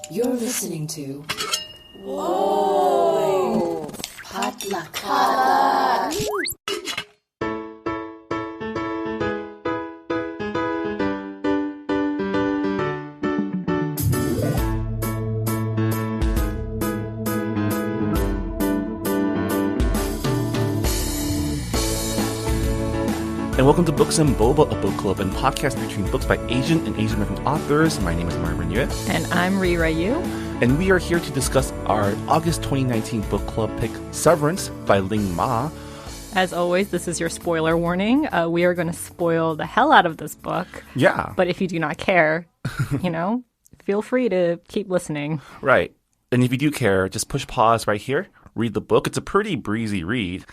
You're listening to Whoa! Potluck. And welcome to Books and Boba, a book club and podcast featuring books by Asian and Asian American authors. My name is Marvin Yue. And I'm Rira Yu. And we are here to discuss our August 2019 book club pick, Severance by Ling Ma. As always, this is your spoiler warning. We are going to spoil the hell out of this book. Yeah. But if you do not care, feel free to keep listening. Right. And if you do care, just push pause right here, read the book. It's a pretty breezy read.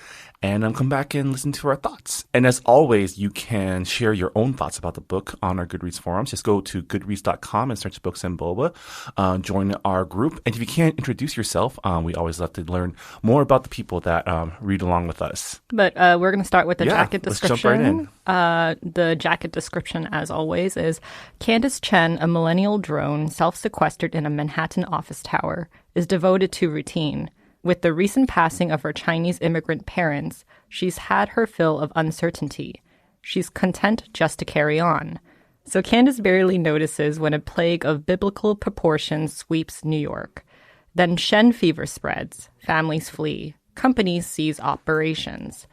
And come back and listen to our thoughts. And as always, you can share your own thoughts about the book on our Goodreads forums. Just go to goodreads.com and search Books and Boba. Join our group. And if you can't introduce yourself, we always love to learn more about the people that read along with us. But we're going to start with the jacket description. Let's jump right in. The jacket description, as always, is Candace Chen, a millennial drone self-sequestered in a Manhattan office tower, is devoted to routine. With the recent passing of her Chinese immigrant parents, she's had her fill of uncertainty. She's content just to carry on. So Candace barely notices when a plague of biblical proportions sweeps New York. Then Shen fever spreads, families flee, companies cease operations.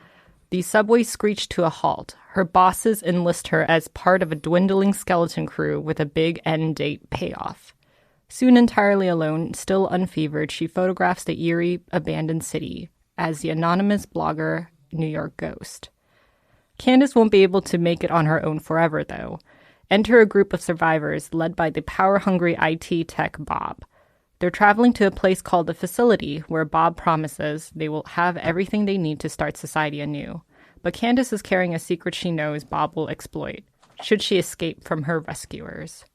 The subway screech to a halt. Her bosses enlist her as part of a dwindling skeleton crew with a big end date payoff. Soon entirely alone, still unfevered, she photographs the eerie, abandoned city as the anonymous blogger New York Ghost. Candace won't be able to make it on her own forever, though. Enter a group of survivors led by the power-hungry IT tech Bob. They're traveling to a place called the Facility, where Bob promises they will have everything they need to start society anew. But Candace is carrying a secret she knows Bob will exploit, should she escape from her rescuers.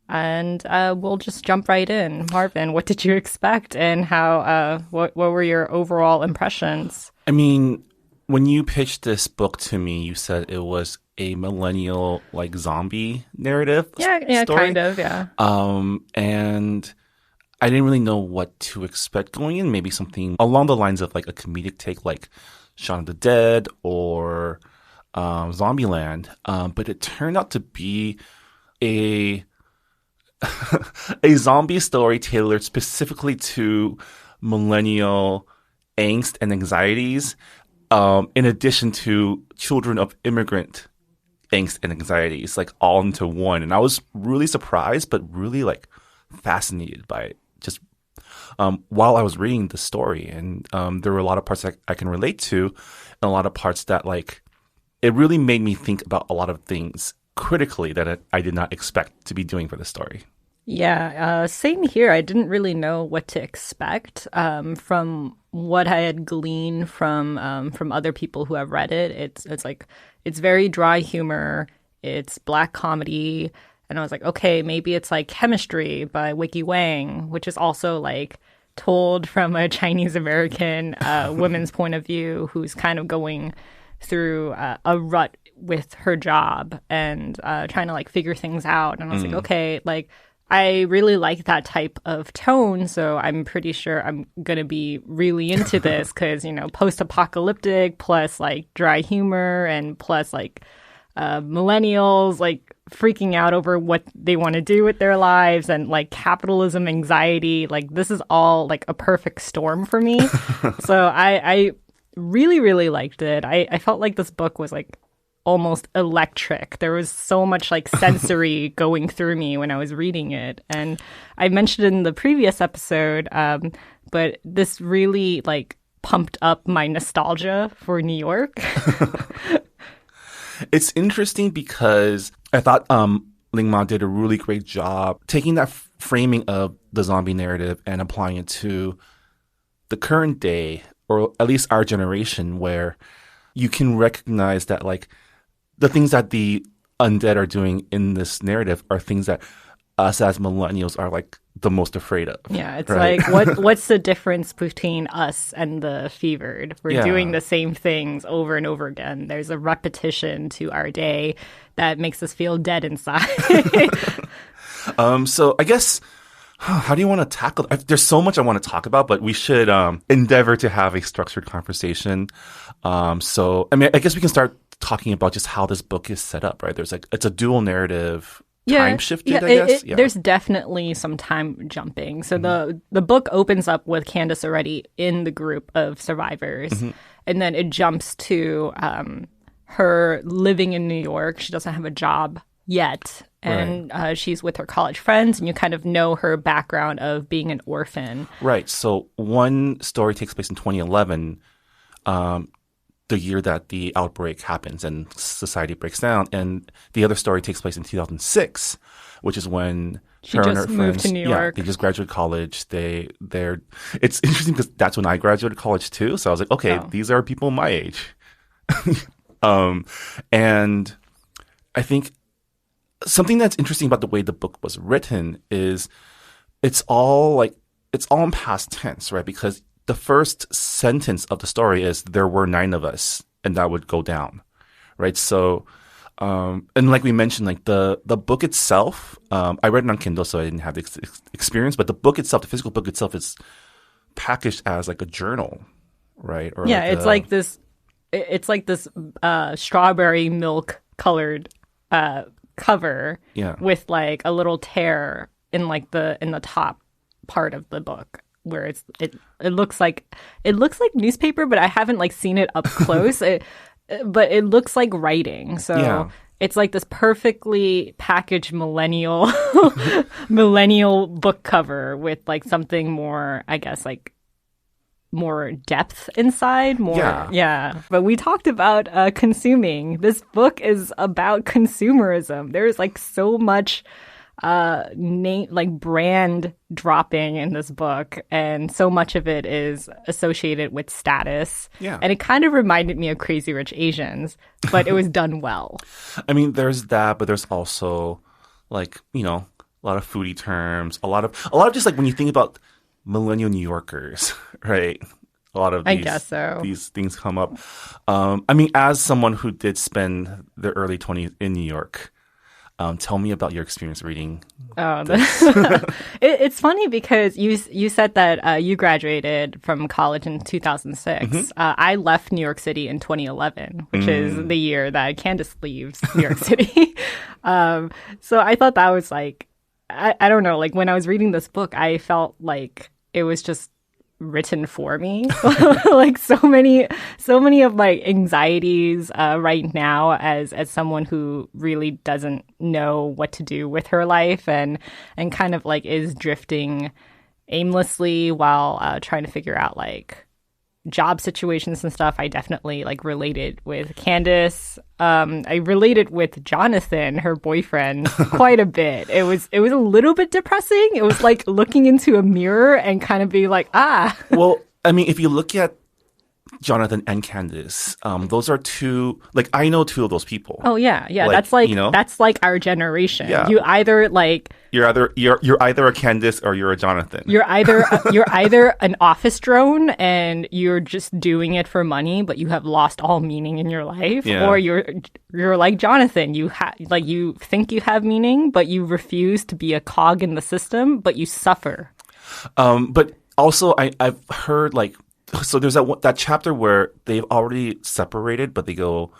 And we'll just jump right in. Marvin, what did you expect, and how? What were your overall impressions? I mean, when you pitched this book to me, you said it was a millennial, zombie narrative. Yeah, story. Kind of, yeah. And I didn't really know what to expect going in. Maybe something along the lines of a comedic take, like Shaun of the Dead or Zombieland. But it turned out to be a zombie story tailored specifically to millennial angst and anxieties, in addition to children of immigrant angst and anxieties, all into one. And I was really surprised, but really fascinated by it just while I was reading the story. And there were a lot of parts that I can relate to, and a lot of parts that it really made me think about a lot of things critically that I did not expect to be doing for the story. Yeah, same here. I didn't really know what to expect from what I had gleaned from other people who have read it. It's very dry humor. It's black comedy, and I was like, okay, maybe it's like Chemistry by Wiki Wang, which is also told from a Chinese American woman's point of view, who's kind of going through a rut with her job and trying to figure things out. And I was like, okay, I really like that type of tone, so I'm pretty sure I'm going to be really into this because, post-apocalyptic plus dry humor and plus millennials freaking out over what they want to do with their lives and capitalism anxiety. This is all a perfect storm for me. So I really, really liked it. I felt like this book was almost electric. There was so much sensory going through me when I was reading it. And I mentioned in the previous episode, but this really pumped up my nostalgia for New York. It's interesting because I thought Ling Ma did a really great job taking that framing of the zombie narrative and applying it to the current day, or at least our generation, where you can recognize that the things that the undead are doing in this narrative are things that us as millennials are the most afraid of. Yeah, it's right? what's the difference between us and the fevered? We're doing the same things over and over again. There's a repetition to our day that makes us feel dead inside. So I guess How do you want to tackle? There's so much I want to talk about, but we should endeavor to have a structured conversation. So, I mean, I guess we can start talking about just how this book is set up, right? There's like it's a dual narrative, time shifted, I guess. There's definitely some time jumping. So the book opens up with Candace already in the group of survivors, and then it jumps to her living in New York. She doesn't have a job yet. And she's with her college friends, and you kind of know her background of being an orphan. Right. So one story takes place in 2011, the year that the outbreak happens and society breaks down. And the other story takes place in 2006, which is when she her just and her moved friends, to New York. They just graduated college. It's interesting because that's when I graduated college too. So I was like, okay, these are people my age. And I think something that's interesting about the way the book was written is it's all in past tense, right? Because the first sentence of the story is there were 9 of us, and that would go down, right? So, and like we mentioned, like the book itself, I read it on Kindle, so I didn't have the experience, but the book itself, the physical book itself, is packaged as like a journal, right? Or it's like this strawberry milk colored cover with like a little tear in like in the top part of the book where it looks like newspaper, but I haven't like seen it up close. But it looks like writing. So it's like this perfectly packaged millennial book cover with like something more, I guess, like more depth inside, But we talked about consuming. This book is about consumerism. There's like so much brand dropping in this book, and so much of it is associated with status. Yeah. And it kind of reminded me of Crazy Rich Asians, but it was done well. I mean, there's that, but there's also like, you know, a lot of foodie terms, a lot of just like when you think about millennial New Yorkers, right? A lot of these, I guess so. These things come up. I mean, as someone who did spend their early 20s in New York, tell me about your experience reading. It's funny because you said that you graduated from college in 2006. I left New York City in 2011, which is the year that Candace leaves New York City. So I thought that was like, I don't know, like when I was reading this book, I felt like it was just written for me. Like so many of my anxieties right now as someone who really doesn't know what to do with her life and kind of like is drifting aimlessly while trying to figure out like job situations and stuff. I definitely like related with Candace. I related with Jonathan, her boyfriend, quite a bit. It was a little bit depressing. It was like looking into a mirror and kind of be like, Well, I mean, if you look at Jonathan and Candace, those are two, like, I know 2 of those people. Oh yeah. Like, that's like, you know, that's like our generation. Yeah. You either like, you're either a Candace or you're a Jonathan. You're either an office drone and you're just doing it for money, but you have lost all meaning in your life, or you're like Jonathan. You you think you have meaning, but you refuse to be a cog in the system, but you suffer. But also, I've heard like, so there's that chapter where they've already separated, but they go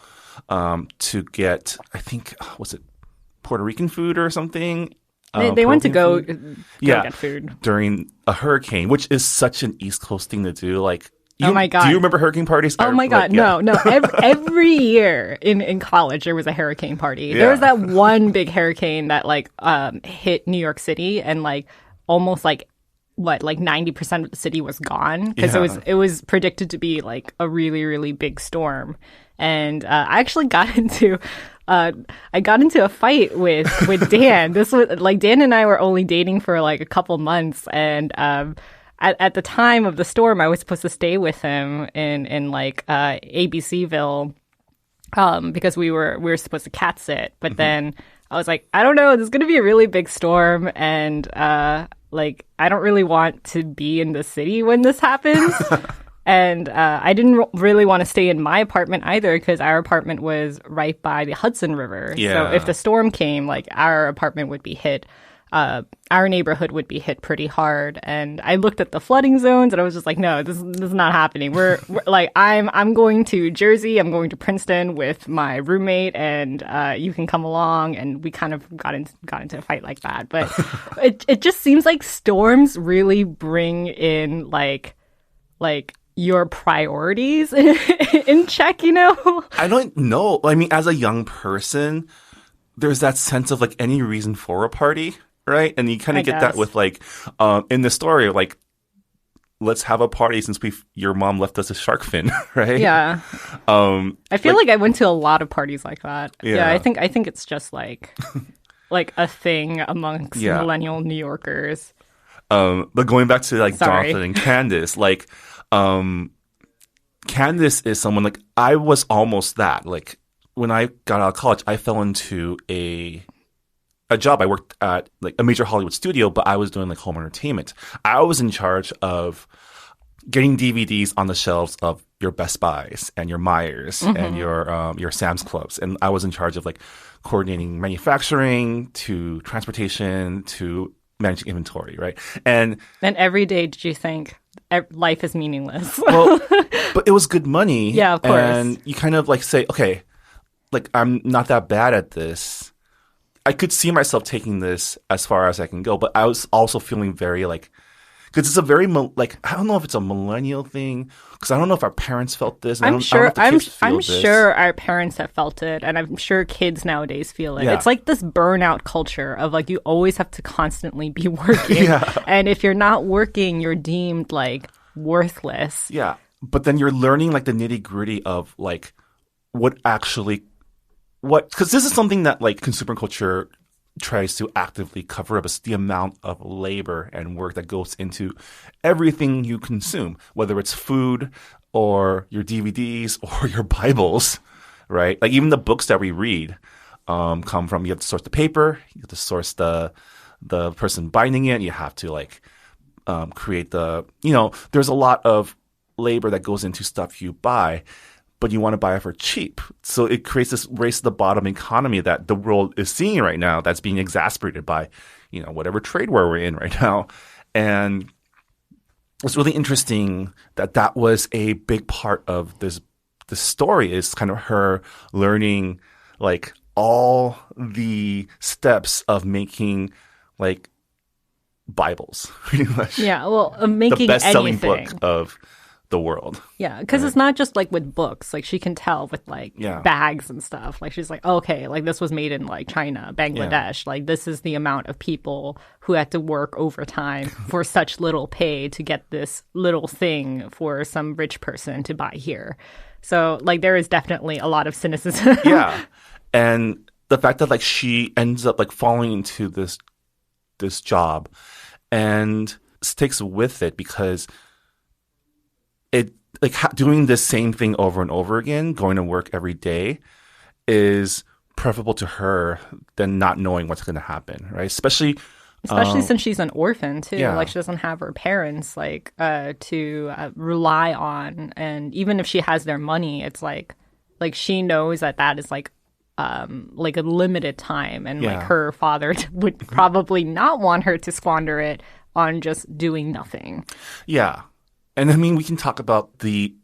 to get, I think, was it Puerto Rican food or something? They went to go get food during a hurricane, which is such an East Coast thing to do. Like, oh my God. Do you remember hurricane parties? Oh my God. No. Every year in college, there was a hurricane party. There was that one big hurricane that like hit New York City and like almost like 90% of the city was gone because it was predicted to be like a really, really big storm. And I actually got into a fight with Dan. This was like Dan and I were only dating for like a couple months, and at the time of the storm, I was supposed to stay with him in like ABCville because we were supposed to cat sit, but then I was like, I don't know, there's gonna be a really big storm, and like I don't really want to be in the city when this happens. And I didn't really want to stay in my apartment either because our apartment was right by the Hudson River. Yeah. So if the storm came, like our apartment would be hit our neighborhood would be hit pretty hard. And I looked at the flooding zones and I was just like, no, this is not happening. We're like, I'm going to Jersey, I'm going to Princeton with my roommate, and you can come along. And we kind of got into a fight like that. But it just seems like storms really bring in like your priorities in check, you know? I don't know. I mean, as a young person, there's that sense of like any reason for a party, right? And you kind of get that with like, in the story, like, let's have a party since your mom left us a shark fin, right? Yeah. I feel like I went to a lot of parties like that. Yeah, I think it's just like a thing amongst millennial New Yorkers. But going back to like Sorry. Jonathan and Candace, like, Candace is someone like I was almost that. Like when I got out of college, I fell into a job. I worked at like a major Hollywood studio, but I was doing like home entertainment. I was in charge of getting DVDs on the shelves of your Best Buys and your Myers and your Sam's Clubs, and I was in charge of like coordinating manufacturing to transportation to managing inventory, right? And every day, did you think life is meaningless? well, but it was good money. Yeah, of course. And you kind of like say, okay, like I'm not that bad at this. I could see myself taking this as far as I can go, but I was also feeling very like, because it's a very like I don't know if it's a millennial thing, because I don't know if our parents felt this. I'm sure our parents have felt it, and I'm sure kids nowadays feel it. Yeah. It's like this burnout culture of like you always have to constantly be working, and if you're not working, you're deemed like worthless. Yeah, but then you're learning like the nitty gritty of like because this is something that like consumer culture tries to actively cover up, is the amount of labor and work that goes into everything you consume, whether it's food or your DVDs or your Bibles, right? Like even the books that we read come from, you have to source the paper, you have to source the person binding it, you have to like create there's a lot of labor that goes into stuff you buy, but you want to buy it for cheap. So it creates this race to the bottom economy that the world is seeing right now that's being exacerbated by, whatever trade war we're in right now. And it's really interesting that was a big part of this story, is kind of her learning like all the steps of making like Bibles, pretty much. Yeah, well, making the best-selling anything. book of the world. Yeah, because it's not just like with books. Like she can tell with like bags and stuff. Like she's like, okay, like this was made in like China, Bangladesh. Like this is the amount of people who had to work overtime for such little pay to get this little thing for some rich person to buy here. So like there is definitely a lot of cynicism. Yeah, and the fact that like she ends up like falling into this job and sticks with it because it like doing the same thing over and over again, going to work every day, is preferable to her than not knowing what's going to happen, right? Especially since she's an orphan too. Yeah. Like she doesn't have her parents like to rely on, and even if she has their money, it's like she knows that is like a limited time, and like her father would probably not want her to squander it on just doing nothing. Yeah. And I mean, we can talk about the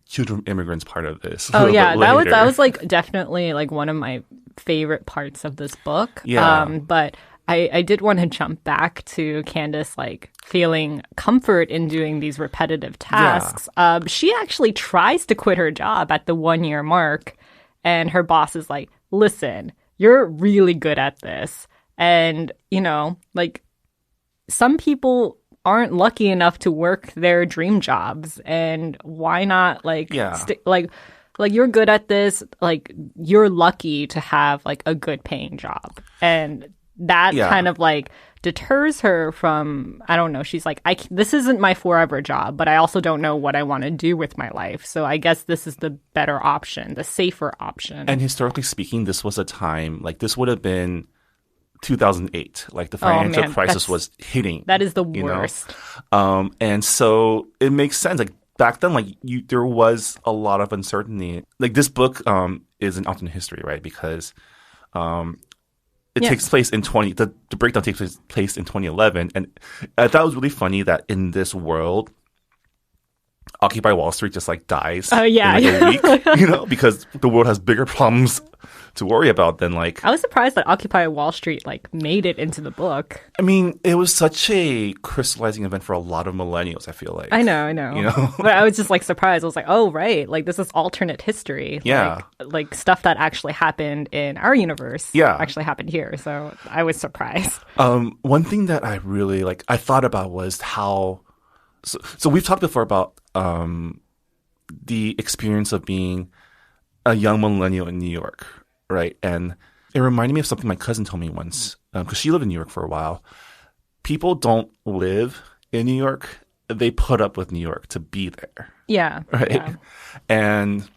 children immigrants part of this. Oh yeah, that was like definitely like one of my favorite parts of this book. Yeah. But I did want to jump back to Candace like feeling comfort in doing these repetitive tasks. Yeah. She actually tries to quit her job at the 1-year mark, and her boss is like, "Listen, you're really good at this, and like some people aren't lucky enough to work their dream jobs, and why not like like you're good at this, like you're lucky to have like a good paying job." And that kind of like deters her from, I don't know, she's like, this isn't my forever job, but I also don't know what I want to do with my life, so I guess this is the better option, the safer option. And historically speaking, this was a time like this would have been 2008, like the financial crisis was hitting. That is the worst. And so it makes sense. Like back then, like there was a lot of uncertainty. Like this book is an alternate history, right? Because It takes place in the breakdown takes place in 2011, and I thought it was really funny that in this world, Occupy Wall Street just like dies in like a week, because the world has bigger problems to worry about than like. I was surprised that Occupy Wall Street like made it into the book. I mean, it was such a crystallizing event for a lot of millennials, I feel like. I know. But I was just like surprised. I was like, oh, right. Like this is alternate history. Yeah. Like stuff that actually happened in our universe actually happened here. So I was surprised. One thing that I really I thought about was how. So we've talked before about the experience of being a young millennial in New York, right? And it reminded me of something my cousin told me once, because she lived in New York for a while. People don't live in New York. They put up with New York to be there. Yeah. Right? Yeah. And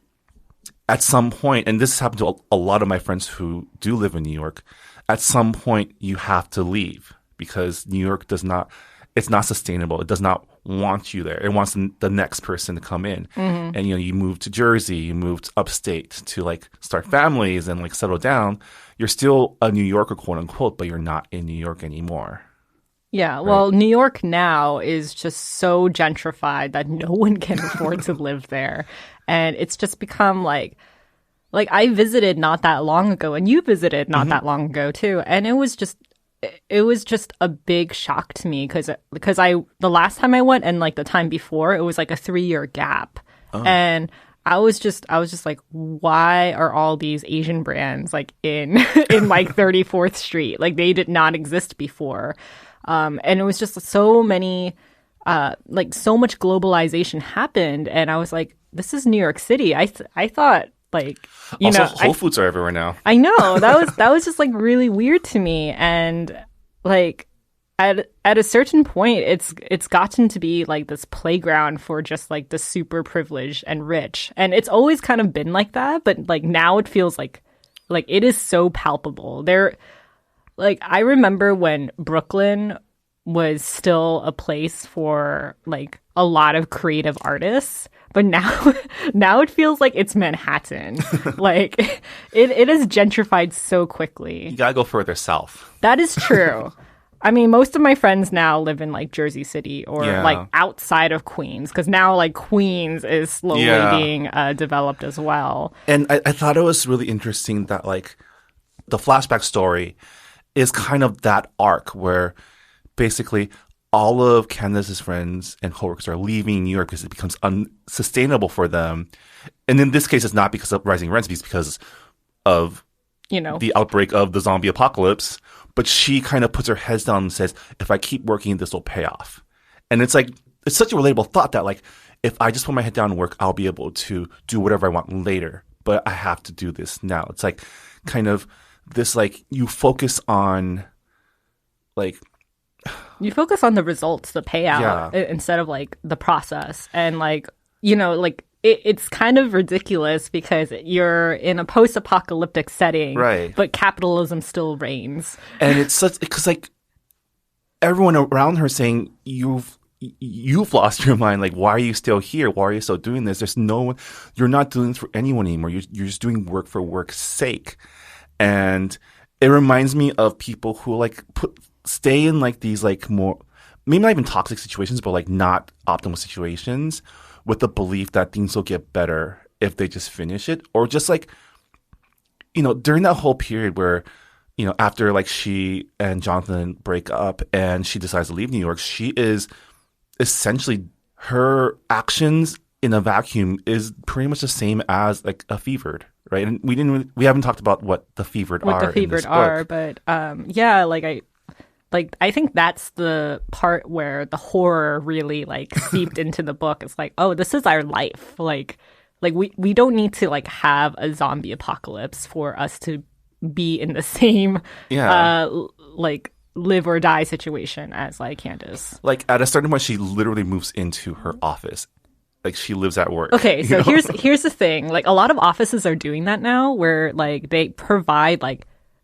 at some point, and this has happened to a lot of my friends who do live in New York, at some point you have to leave because New York it's not sustainable. It does not want you there. It wants the next person to come in. Mm-hmm. And, you move to Jersey, you moved upstate to start families and settle down. You're still a New Yorker, quote unquote, but you're not in New York anymore. Yeah. Well, right? New York now is just so gentrified that no one can afford to live there. And it's just become like I visited not that long ago, and you visited not that long ago too. And it was just a big shock to me because the last time I went and the time before, it was a 3-year gap. Oh. And I was just like, why are all these Asian brands in 34th Street? They did not exist before. And it was just so many, so much globalization happened. And I was like, this is New York City. I thought Whole Foods are everywhere now. I know that was just really weird to me, and at a certain point, it's gotten to be this playground for just the super privileged and rich, and it's always kind of been like that. But now it feels like it is so palpable. I remember when Brooklyn was still a place for a lot of creative artists. But now it feels like it's Manhattan. It is gentrified so quickly. You gotta go further south. That is true. I mean, most of my friends now live in Jersey City or outside of Queens, because now Queens is slowly being developed as well. And I thought it was really interesting that the flashback story is kind of that arc where basically all of Candace's friends and coworkers are leaving New York because it becomes unsustainable for them. And in this case, it's not because of rising rents, it's because of the outbreak of the zombie apocalypse. But she kind of puts her head down and says, if I keep working, this will pay off. And it's it's such a relatable thought that if I just put my head down and work, I'll be able to do whatever I want later. But I have to do this now. It's kind of this you focus on you focus on the results, the payout, instead of the process. And it's kind of ridiculous because you're in a post-apocalyptic setting, right? But capitalism still reigns. And it's such because everyone around her saying you've lost your mind. Why are you still here? Why are you still doing this? There's no one. You're not doing this for anyone anymore. You're just doing work for work's sake. And it reminds me of people who stay in these more, maybe not even toxic situations, but not optimal situations with the belief that things will get better if they just finish it. Or just during that whole period where, after she and Jonathan break up and she decides to leave New York, she is essentially, her actions in a vacuum is pretty much the same as a fevered. Right. And we haven't talked about what the fevered are. What the fevered are, but I think that's the part where the horror really seeped into the book. It's oh, this is our life. We don't need to have a zombie apocalypse for us to be in the same live or die situation as Candace. At a certain point, she literally moves into her office. She lives at work. Okay, so here's the thing. A lot of offices are doing that now, where they provide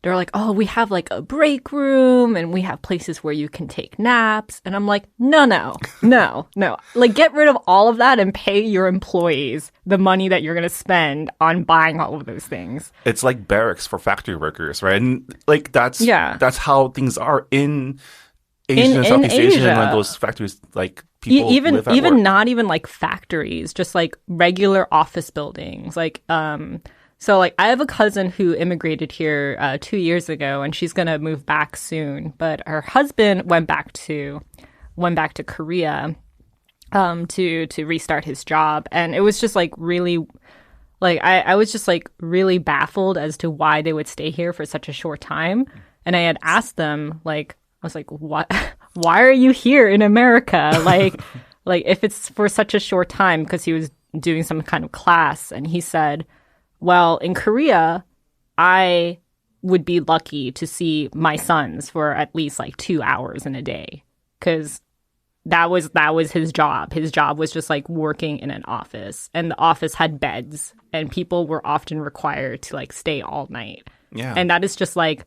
they're like, oh, we have like a break room and we have places where you can take naps. And I'm like, no. Like, get rid of all of that and pay your employees the money that you're going to spend on buying all of those things. It's like barracks for factory workers, right? And like that's how things are in Asia and Southeast Asia, and like those factories, like people live at even work. not even like factories, just like regular office buildings, like So, like, I have a cousin who immigrated here 2 years ago, and she's gonna move back soon. But her husband went back to Korea to restart his job, and it was just like really, like I was just like really baffled as to why they would stay here for such a short time. And I had asked them, like, I was like, what? Why are you here in America? Like if it's for such a short time, because he was doing some kind of class, and he said, well, in Korea, I would be lucky to see my sons for at least like 2 hours in a day, because that was his job. His job was just like working in an office, and the office had beds, and people were often required to like stay all night. Yeah. And that is just like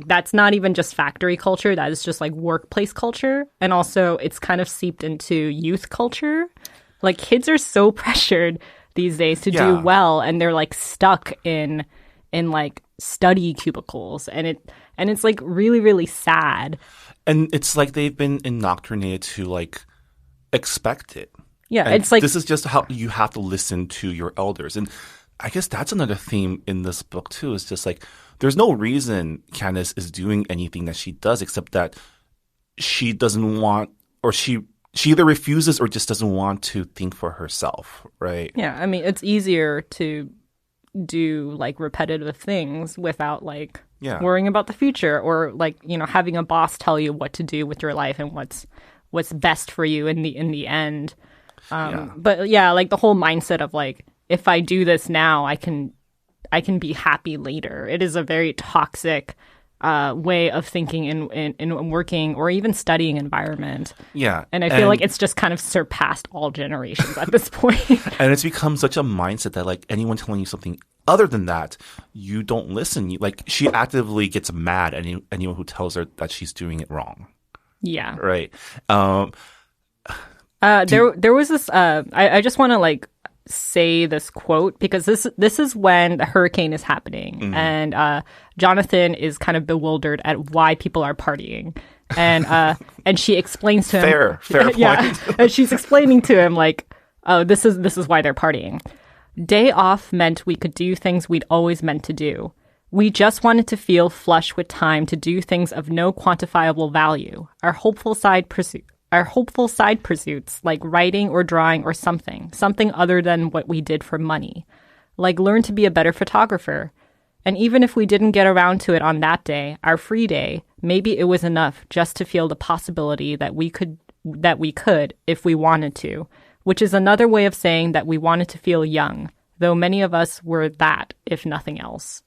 that's not even just factory culture. That is just like workplace culture. And also it's kind of seeped into youth culture. Like, kids are so pressured these days to do well, and they're like stuck in like study cubicles, and it's like really, really sad. And it's like they've been indoctrinated to like expect it. Yeah, and it's like this is just how you have to listen to your elders. And I guess that's another theme in this book too. Is just like there's no reason Candace is doing anything that she does except that she doesn't want, or she either refuses or just doesn't want to think for herself, right? Yeah, I mean, it's easier to do like repetitive things without like worrying about the future, or like, you know, having a boss tell you what to do with your life and what's best for you in the end. But yeah, like the whole mindset of like, if I do this now, I can be happy later. It is a very toxic way of thinking in working or even studying environment. Yeah. And I feel like it's just kind of surpassed all generations at this point. And it's become such a mindset that like anyone telling you something other than that, you don't listen. Like, she actively gets mad at anyone who tells her that she's doing it wrong. Yeah. Right. There was this, I just want to like say this quote, because this is when the hurricane is happening, and Jonathan is kind of bewildered at why people are partying, and she explains to him fair point. And she's explaining to him like, oh, this is why they're partying. Day off meant we could do things we'd always meant to do. We just wanted to feel flush with time to do things of no quantifiable value. Our hopeful side pursuits, like writing or drawing or something other than what we did for money. Like learn to be a better photographer. And even if we didn't get around to it on that day, our free day, maybe it was enough just to feel the possibility that we could if we wanted to, which is another way of saying that we wanted to feel young, though many of us were that, if nothing else.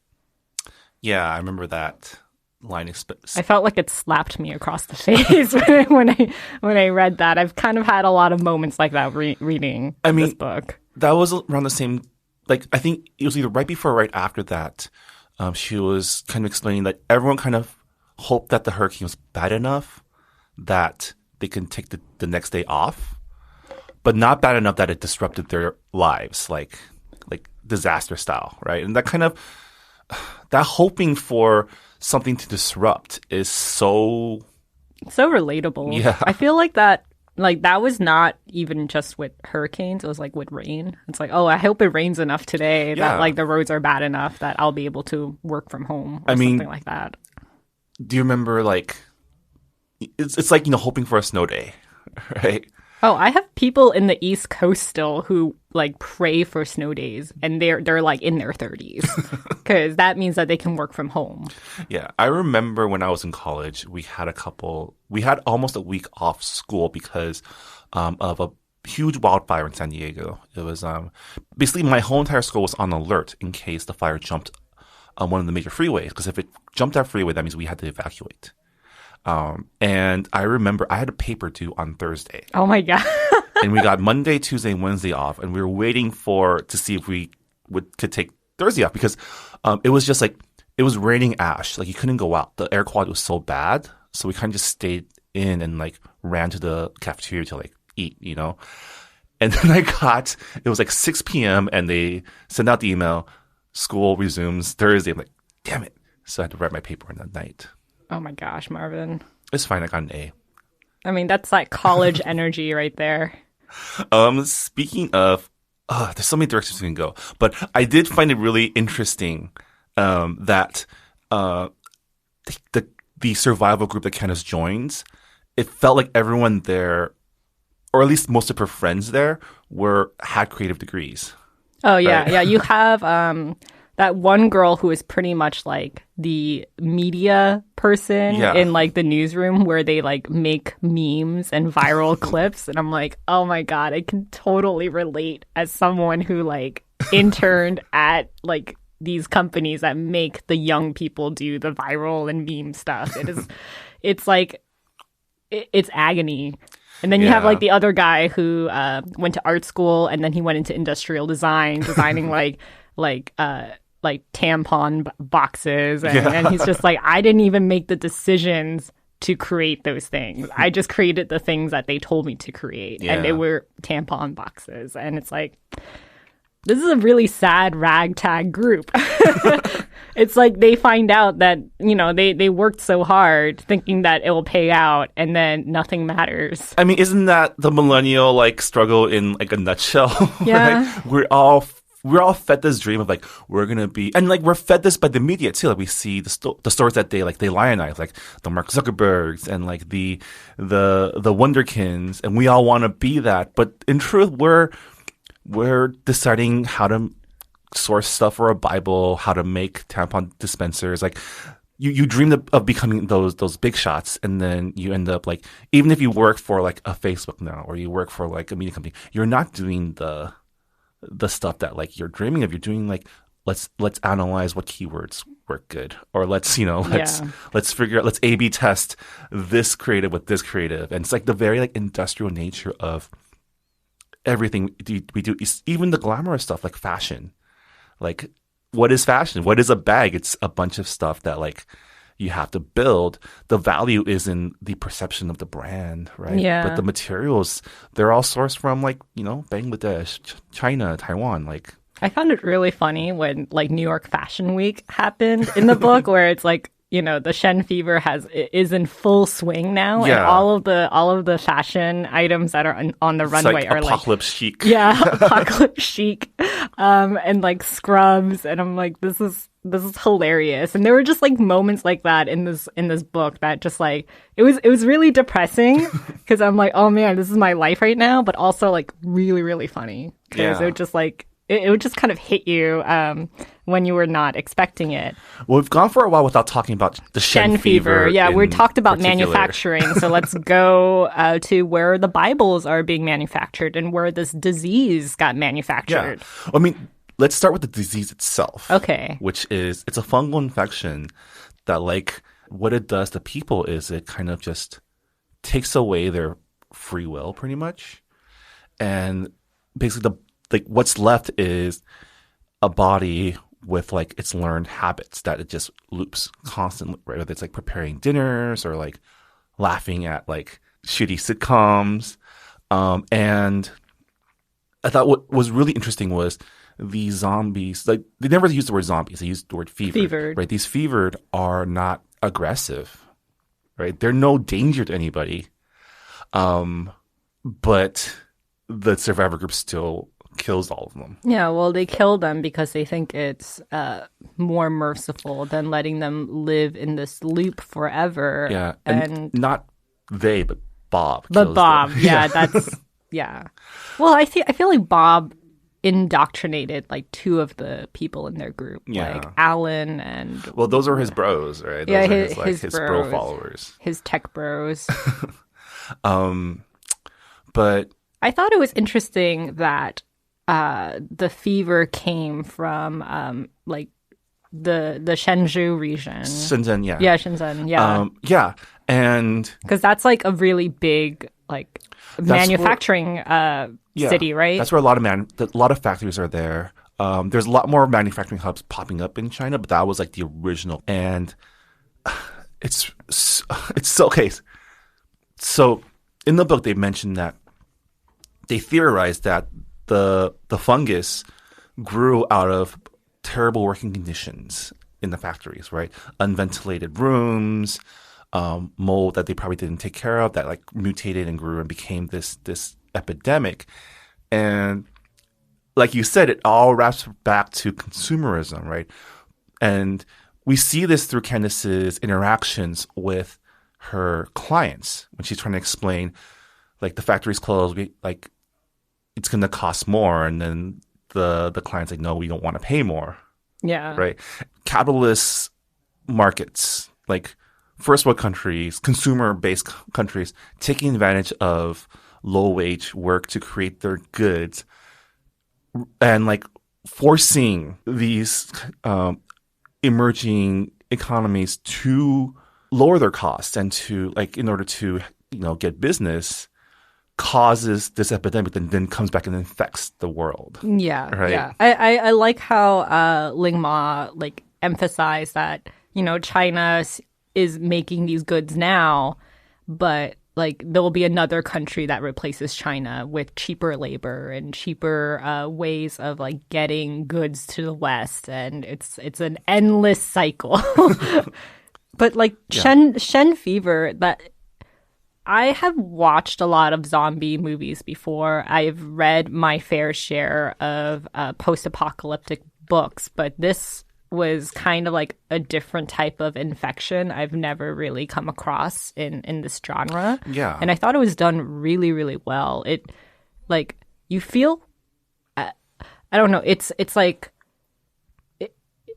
Yeah, I remember that line. I felt like it slapped me across the face when I read that. I've kind of had a lot of moments like that reading this book. That was around the same, like, I think it was either right before or right after that. She was kind of explaining that everyone kind of hoped that the hurricane was bad enough that they can take the next day off, but not bad enough that it disrupted their lives, like disaster style, right? And that kind of, that hoping for something to disrupt is so relatable. Yeah. I feel like that was not even just with hurricanes. It was like with rain. It's like, oh, I hope it rains enough today that like the roads are bad enough that I'll be able to work from home or something like that. Do you remember, like, it's like, you know, hoping for a snow day, right? Oh, I have people in the East Coast still who like pray for snow days, and they're like in their 30s because that means that they can work from home. Yeah, I remember when I was in college, we had almost a week off school because of a huge wildfire in San Diego. It was basically my whole entire school was on alert in case the fire jumped on one of the major freeways, because if it jumped that freeway, that means we had to evacuate. And I remember I had a paper due on Thursday. Oh my God. And we got Monday, Tuesday, and Wednesday off. And we were waiting to see if we could take Thursday off, because it was just like, it was raining ash. Like you couldn't go out. The air quality was so bad. So we kind of just stayed in and like ran to the cafeteria to like eat, you know? And then it was like 6 p.m. and they sent out the email, school resumes Thursday. I'm like, damn it. So I had to write my paper in the night. Oh my gosh, Marvin. It's fine. I got an A. I mean, that's like college energy right there. Speaking of, there's so many directions we can go, but I did find it really interesting that the survival group that Candace joins, it felt like everyone there, or at least most of her friends there, had creative degrees. Oh yeah, right? yeah. You have that one girl who is pretty much like the media person in like the newsroom where they like make memes and viral clips, and I'm like, oh my god, I can totally relate as someone who like interned at like these companies that make the young people do the viral and meme stuff. It's like it's agony. And then you have like the other guy who went to art school and then he went into industrial design, designing like tampon boxes. And he's just like, I didn't even make the decisions to create those things. I just created the things that they told me to create. Yeah. And they were tampon boxes. And it's like, this is a really sad ragtag group. It's like they find out that, you know, they worked so hard thinking that it will pay out and then nothing matters. I mean, isn't that the millennial like struggle in like a nutshell? Yeah. Right? We're all fed this dream of like we're gonna be, and like we're fed this by the media too. Like we see the stories that they lionize, like the Mark Zuckerbergs and like the Wonderkins, and we all want to be that. But in truth, we're deciding how to source stuff for a Bible, how to make tampon dispensers. Like you dream of becoming those big shots, and then you end up like, even if you work for like a Facebook now or you work for like a media company, you're not doing the stuff that like you're dreaming of. You're doing like let's analyze what keywords work good, or let's figure out, let's A/B test this creative with this creative. And it's like the very like industrial nature of everything we do, even the glamorous stuff like fashion. Like, what is fashion? What is a bag? It's a bunch of stuff that like you have to build. The value is in the perception of the brand, right? Yeah. But the materials, they're all sourced from like, you know, Bangladesh, China, Taiwan. Like, I found it really funny when like New York Fashion Week happened in the book, where it's like, you know, the Shen fever is in full swing now, and all of the fashion items that are on the runway like are apocalypse chic. Yeah, apocalypse chic, and like scrubs, and I'm like, this is hilarious. And there were just like moments like that in this book that just like it was really depressing because I'm like, oh man, this is my life right now, but also like really really funny because it would just like. It would just kind of hit you when you were not expecting it. Well, we've gone for a while without talking about the Shen fever. Yeah, we talked about particular. manufacturing. So let's go to where the Bibles are being manufactured and where this disease got manufactured. Yeah. I mean, let's start with the disease itself. Okay. Which is, it's a fungal infection that like what it does to people is it kind of just takes away their free will pretty much. And basically what's left is a body with like its learned habits that it just loops constantly, right? Whether it's like preparing dinners or like laughing at like shitty sitcoms. And I thought what was really interesting was the zombies, like they never used the word zombies, they used the word fevered. Right? These fevered are not aggressive, right? They're no danger to anybody. But the survivor group still kills all of them. Yeah, well, they kill them because they think it's more merciful than letting them live in this loop forever. Yeah, and not they, but Bob. But kills Bob, them. yeah, that's yeah. Well, I feel like Bob indoctrinated like two of the people in their group, like Alan and. Well, those are his bros, right? Those are his bro followers, his tech bros. But I thought it was interesting that the fever came from like the Shenzhou region. Shenzhen, yeah. Yeah, Shenzhen, yeah. Yeah, and because that's like a really big like manufacturing city, right? That's where a lot of factories are there. There's a lot more manufacturing hubs popping up in China, but that was like the original. And it's so okay. So in the book, they mentioned that they theorized that the fungus grew out of terrible working conditions in the factories, right? Unventilated rooms, mold that they probably didn't take care of that like mutated and grew and became this epidemic. And like you said, it all wraps back to consumerism, right? And we see this through Candace's interactions with her clients when she's trying to explain, like, the factory's closed, like, it's going to cost more. And then the client's like, no, we don't want to pay more. Yeah. Right. Capitalist markets, like first world countries, consumer-based countries, taking advantage of low-wage work to create their goods and like forcing these emerging economies to lower their costs and to like in order to get business causes this epidemic and then comes back and infects the world. Yeah, right. Yeah. I like how Ling Ma like emphasized that China is making these goods now, but like there will be another country that replaces China with cheaper labor and cheaper ways of like getting goods to the West, and it's an endless cycle. But like Shen fever, that I have watched a lot of zombie movies before. I've read my fair share of post-apocalyptic books, but this was kind of like a different type of infection I've never really come across in this genre. Yeah. And I thought it was done really, really well. It, like, you feel, I don't know, it's like,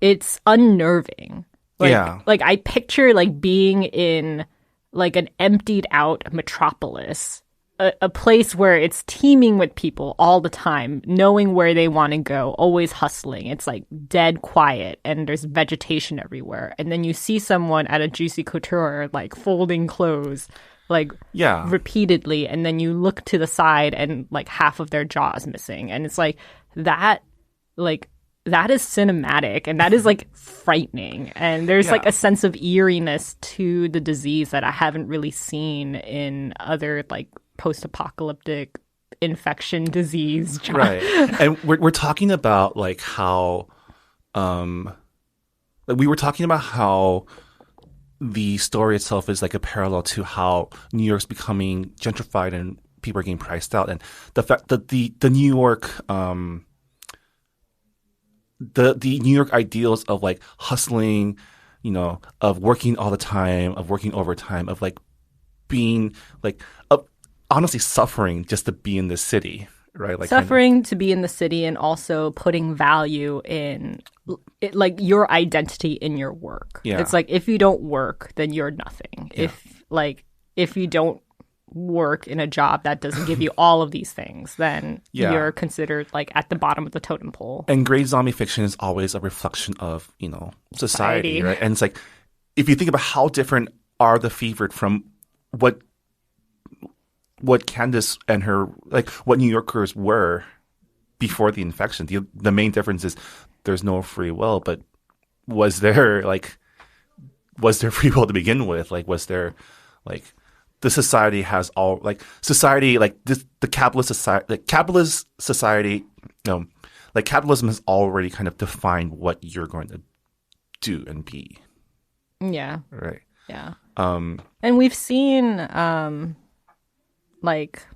it's unnerving. Like, yeah. Like, I picture, like, being in, like, an emptied out metropolis, a place where it's teeming with people all the time, knowing where they want to go, always hustling. It's like dead quiet and there's vegetation everywhere. And then you see someone at a Juicy Couture like folding clothes like repeatedly, and then you look to the side and like half of their jaw is missing. And it's like that is cinematic and that is like frightening. And there's like a sense of eeriness to the disease that I haven't really seen in other like post-apocalyptic infection disease. Right. And we're talking about like how we were talking about how the story itself is like a parallel to how New York's becoming gentrified and people are getting priced out, and the fact that the New York the New York ideals of like hustling, of working all the time, of working overtime, of like being like honestly suffering just to be in the city, right? Like suffering to be in the city, and also putting value in it, like your identity in your work. Yeah. It's like if you don't work, then you're nothing. Yeah. If you don't work in a job that doesn't give you all of these things, then you're considered like at the bottom of the totem pole. And great zombie fiction is always a reflection of, society, right? And it's like, if you think about how different are the fevered from what Candace and her, like what New Yorkers were before the infection. The main difference is there's no free will, but was there free will to begin with? Like, was there like the society has all like society like this, the capitalist society, like capitalism has already kind of defined what you're going to do and be. Yeah. Right. Yeah. And we've seen like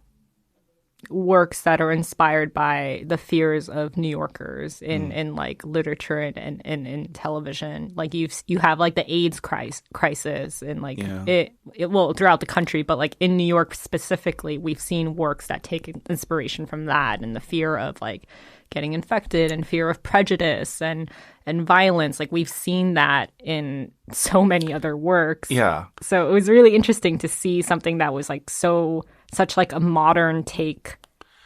works that are inspired by the fears of New Yorkers in like literature and in television. Like you have like the AIDS crisis and like it well throughout the country, but like in New York specifically, we've seen works that take inspiration from that, and the fear of like getting infected and fear of prejudice and violence. Like we've seen that in so many other works. Yeah. So it was really interesting to see something that was like such like a modern take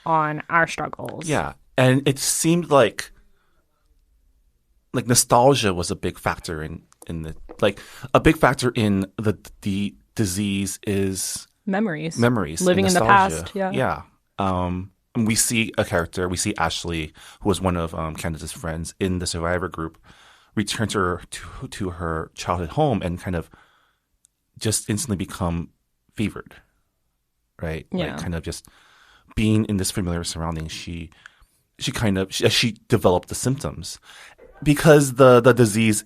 on our struggles. Yeah. And it seemed like nostalgia was a big factor in the a big factor in the disease is memories. Living in the past. Yeah. Yeah. we see a character, we see Ashley, who was one of Candace's friends in the survivor group, return to her childhood home and kind of just instantly become fevered, right? Yeah. Like kind of just being in this familiar surrounding, she developed the symptoms because the disease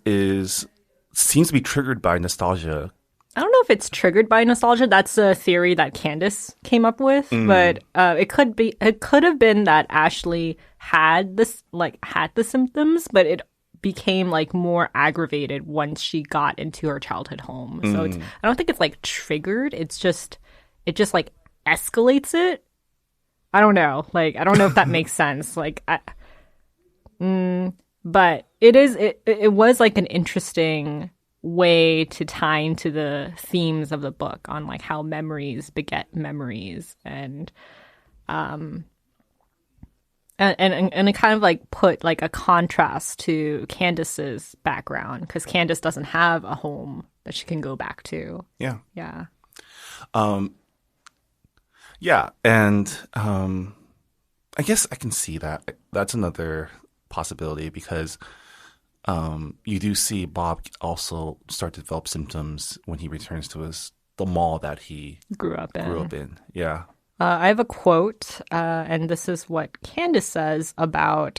seems to be triggered by nostalgia. I don't know if it's triggered by nostalgia. That's a theory that Candace came up with, but it could have been that Ashley had the symptoms, but it became like more aggravated once she got into her childhood home. So I don't think it's like triggered. It just like escalates it. I don't know. Like, I don't know if that makes sense. Like, but it was like an interesting way to tie into the themes of the book on like how memories beget memories and it kind of like put like a contrast to Candace's background because Candace doesn't have a home that she can go back to. Yeah. Yeah. Yeah, and I guess I can see that. That's another possibility because you do see Bob also start to develop symptoms when he returns to the mall that he grew up in. Yeah. I have a quote, and this is what Candace says about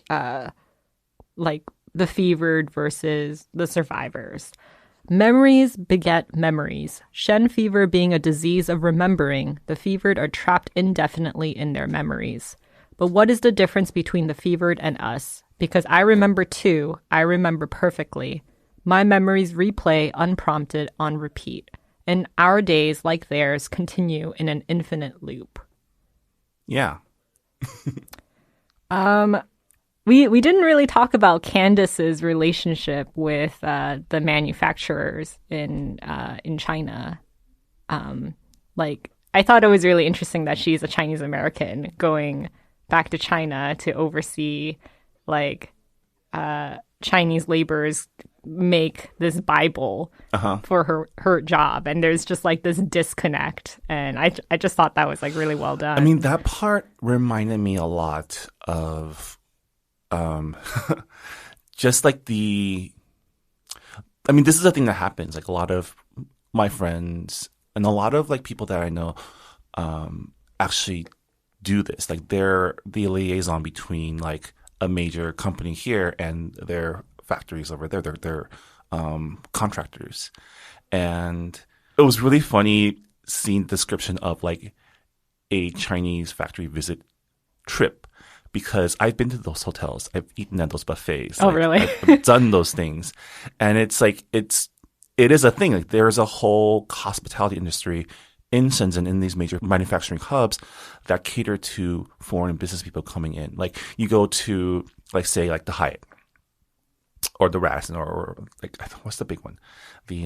like the fevered versus the survivors. Memories beget memories. Shen fever being a disease of remembering, the fevered are trapped indefinitely in their memories. But what is the difference between the fevered and us? Because I remember too, I remember perfectly. My memories replay unprompted on repeat. And our days, like theirs, continue in an infinite loop. Yeah. We didn't really talk about Candace's relationship with the manufacturers in China. Like, I thought it was really interesting that she's a Chinese American going back to China to oversee like Chinese laborers make this Bible for her job, and there's just like this disconnect, and I just thought that was like really well done. I mean, that part reminded me a lot of just like this is a thing that happens. Like a lot of my friends and a lot of like people that I know actually do this. Like they're the liaison between like a major company here and their factories over there. They're contractors. And it was really funny seeing the description of like a Chinese factory visit trip because I've been to those hotels. I've eaten at those buffets. Oh, really? I've done those things. And it's like, it is a thing. Like there's a whole hospitality industry in Shenzhen, in these major manufacturing hubs that cater to foreign business people coming in. Like you go to, like, say, like the Hyatt or the Radisson or like, what's the big one? The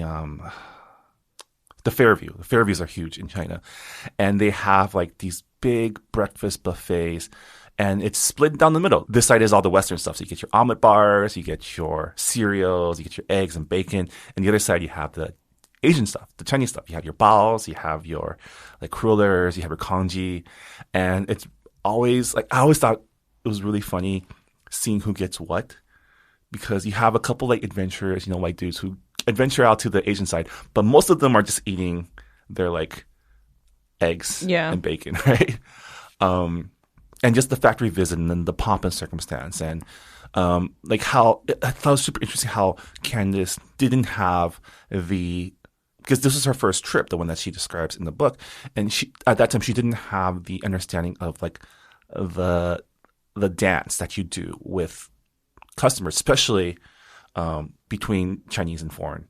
Fairview. The Fairviews are huge in China. And they have like these big breakfast buffets and it's split down the middle. This side is all the Western stuff. So you get your omelet bars, you get your cereals, you get your eggs and bacon. And the other side, you have the Asian stuff, the Chinese stuff. You have your baos, you have your like crullers, you have your congee. And it's always like, I always thought it was really funny seeing who gets what because you have a couple like adventurers, white dudes who adventure out to the Asian side, but most of them are just eating their like eggs and bacon, right? And just the factory visit and then the pomp and circumstance and like how I thought it was super interesting how Candace didn't have because this was her first trip, the one that she describes in the book, and she at that time she didn't have the understanding of like the dance that you do with customers, especially between Chinese and foreign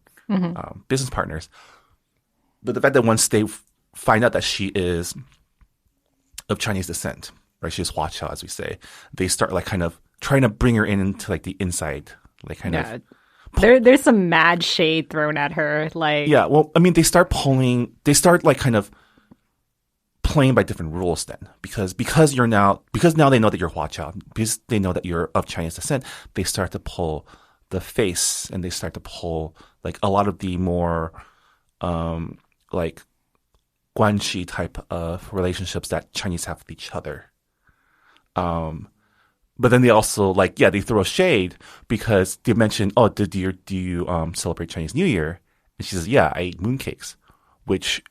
business partners. But the fact that once they find out that she is of Chinese descent, right, she is Huaqiao, as we say, they start like kind of trying to bring her into like the inside, like kind of. There's some mad shade thrown at her, like well, I mean, they start like kind of playing by different rules then, because now they know that you're Huaqiao, because they know that you're of Chinese descent, they start to pull the face and they start to pull like a lot of the more like guanxi type of relationships that Chinese have with each other. But then they also they throw a shade because they mention, oh, do you celebrate Chinese New Year? And she says, yeah, I eat mooncakes, which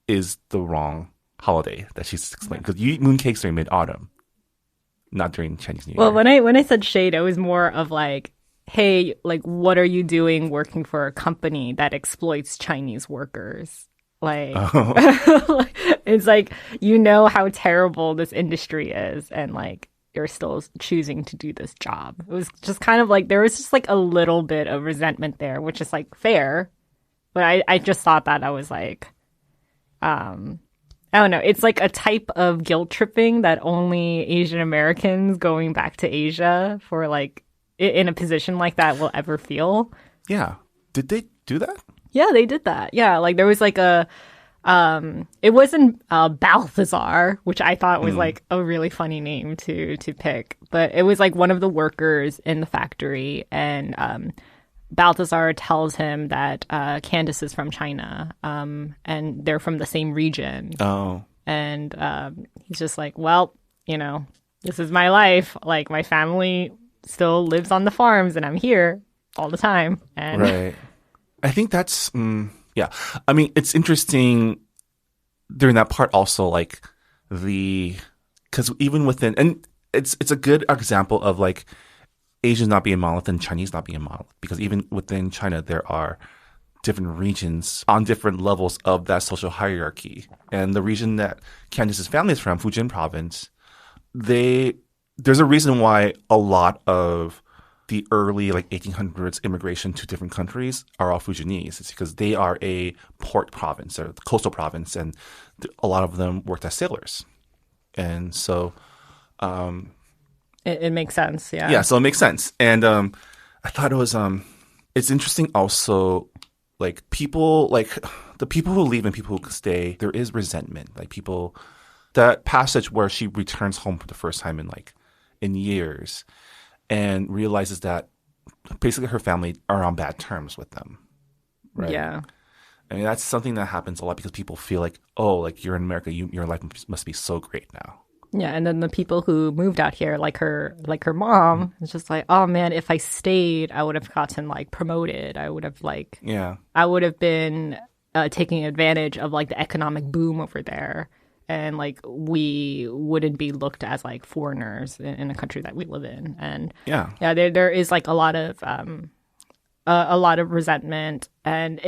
is the wrong holiday that she's explaining because you eat mooncakes during Mid-Autumn, not during Chinese New Year. Well, when I said shade, it was more of like, hey, like, what are you doing working for a company that exploits Chinese workers? Like, it's like, you know how terrible this industry is, and like, you're still choosing to do this job. It was just kind of like, there was just like a little bit of resentment there, which is like fair. But I just thought that I was like, I don't know. It's like a type of guilt tripping that only Asian Americans going back to Asia for like, in a position like that will ever feel. Yeah. Did they do that? Yeah, they did that. Yeah, like there was like a, it wasn't Balthazar, which I thought was like a really funny name to pick, but it was like one of the workers in the factory, and Balthazar tells him that Candace is from China, and they're from the same region. Oh. And he's just like, well, you know, this is my life. Like, my family still lives on the farms, and I'm here all the time. And right. I think that's, yeah. I mean, it's interesting during that part also, like, because even within, and it's a good example of, like, Asians not being a monolith and Chinese not being a monolith, because even within China, there are different regions on different levels of that social hierarchy. And the region that Candace's family is from, Fujian province, there's a reason why a lot of the early 1800s immigration to different countries are all Fujianese. It's because they are a port province or coastal province, and a lot of them worked as sailors. And so it makes sense. Yeah. Yeah, so it makes sense. And I thought it was it's interesting also, like, people, like the people who leave and people who stay, there is resentment. Like, people, that passage where she returns home for the first time in years and realizes that basically her family are on bad terms with them. Right? Yeah. I mean, that's something that happens a lot because people feel like, oh, like, you're in America, your life must be so great now. Yeah, and then the people who moved out here, like her mom, is just like, oh man, if I stayed, I would have gotten promoted. I would have I would have been taking advantage of the economic boom over there, and we wouldn't be looked as foreigners in a country that we live in. And yeah, there is a lot of resentment, and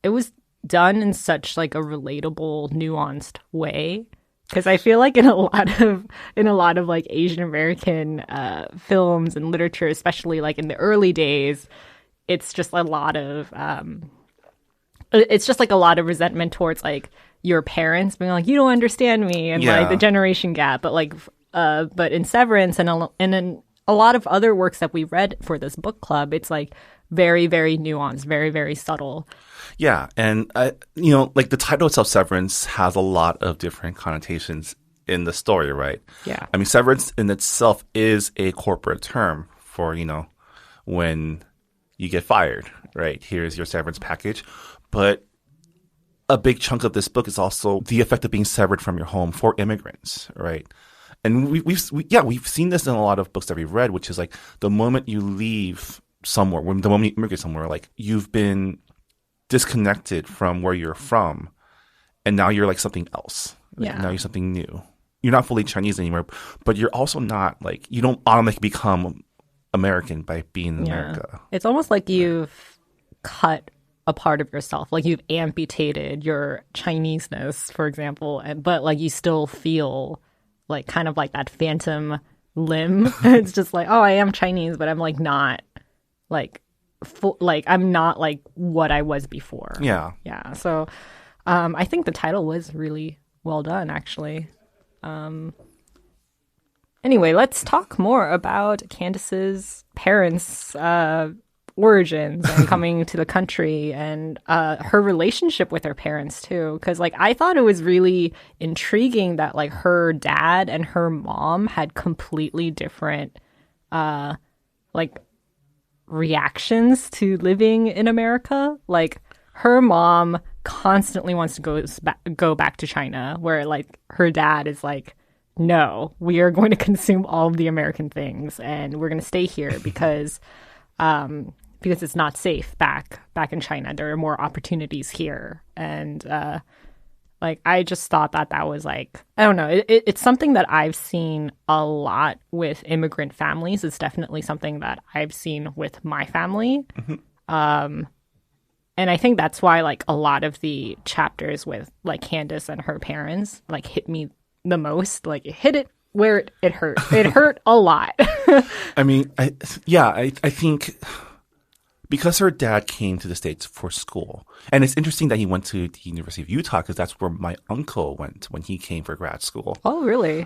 it was done in such a relatable, nuanced way. Because I feel like in a lot of Asian American films and literature, especially in the early days, it's just a lot of a lot of resentment towards your parents being like, you don't understand me, and the generation gap. But in Severance and in a lot of other works that we read for this book club, it's very, very nuanced, very, very subtle. Yeah, and the title itself, Severance, has a lot of different connotations in the story, right? Yeah. I mean, severance in itself is a corporate term for, when you get fired, right? Here's your severance package. But a big chunk of this book is also the effect of being severed from your home for immigrants, right? And we've seen this in a lot of books that we've read, which is the moment you leave somewhere, the moment you immigrate somewhere, you've been disconnected from where you're from, and now you're something else. Now you're something new. You're not fully Chinese anymore, but you're also not you don't automatically become American by being in America. It's almost like you've cut a part of yourself, you've amputated your Chineseness, for example, but you still feel kind of that phantom limb. It's just oh, I am Chinese, but I'm not I'm not what I was before. Yeah. Yeah. So I think the title was really well done, actually. Anyway, let's talk more about Candace's parents' origins and coming to the country, and her relationship with her parents, too. Because I thought it was really intriguing that her dad and her mom had completely different reactions to living in America. Her mom constantly wants to go back to China, where her dad is no, we are going to consume all of the American things, and we're going to stay here because it's not safe back in China. There are more opportunities here, and like I just thought that was like, I don't know, it's something that I've seen a lot with immigrant families. It's definitely something that I've seen with my family. And I think that's why like a lot of the chapters with like Candace and her parents like hit me the most. Like it hit it where it hurt. It hurt a lot. I mean, I think because her dad came to the States for school, and it's interesting that he went to the University of Utah because that's where my uncle went when he came for grad school. Oh, really?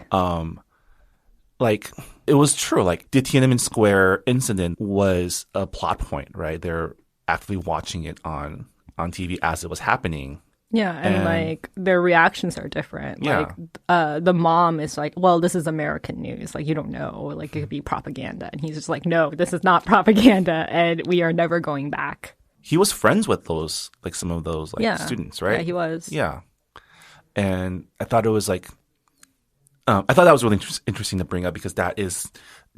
Like, it was true. Like, the Tiananmen Square incident was a plot point, right? They're actively watching it on TV as it was happening. Yeah, and like their reactions are different. Yeah. Like the mom is like, well, this is American news. Like, you don't know. Like, it could be propaganda. And he's just like, no, this is not propaganda. And we are never going back. He was friends with those, like some of those like students, right? Yeah, he was. Yeah. And I thought it was like, I thought that was really interesting to bring up because that is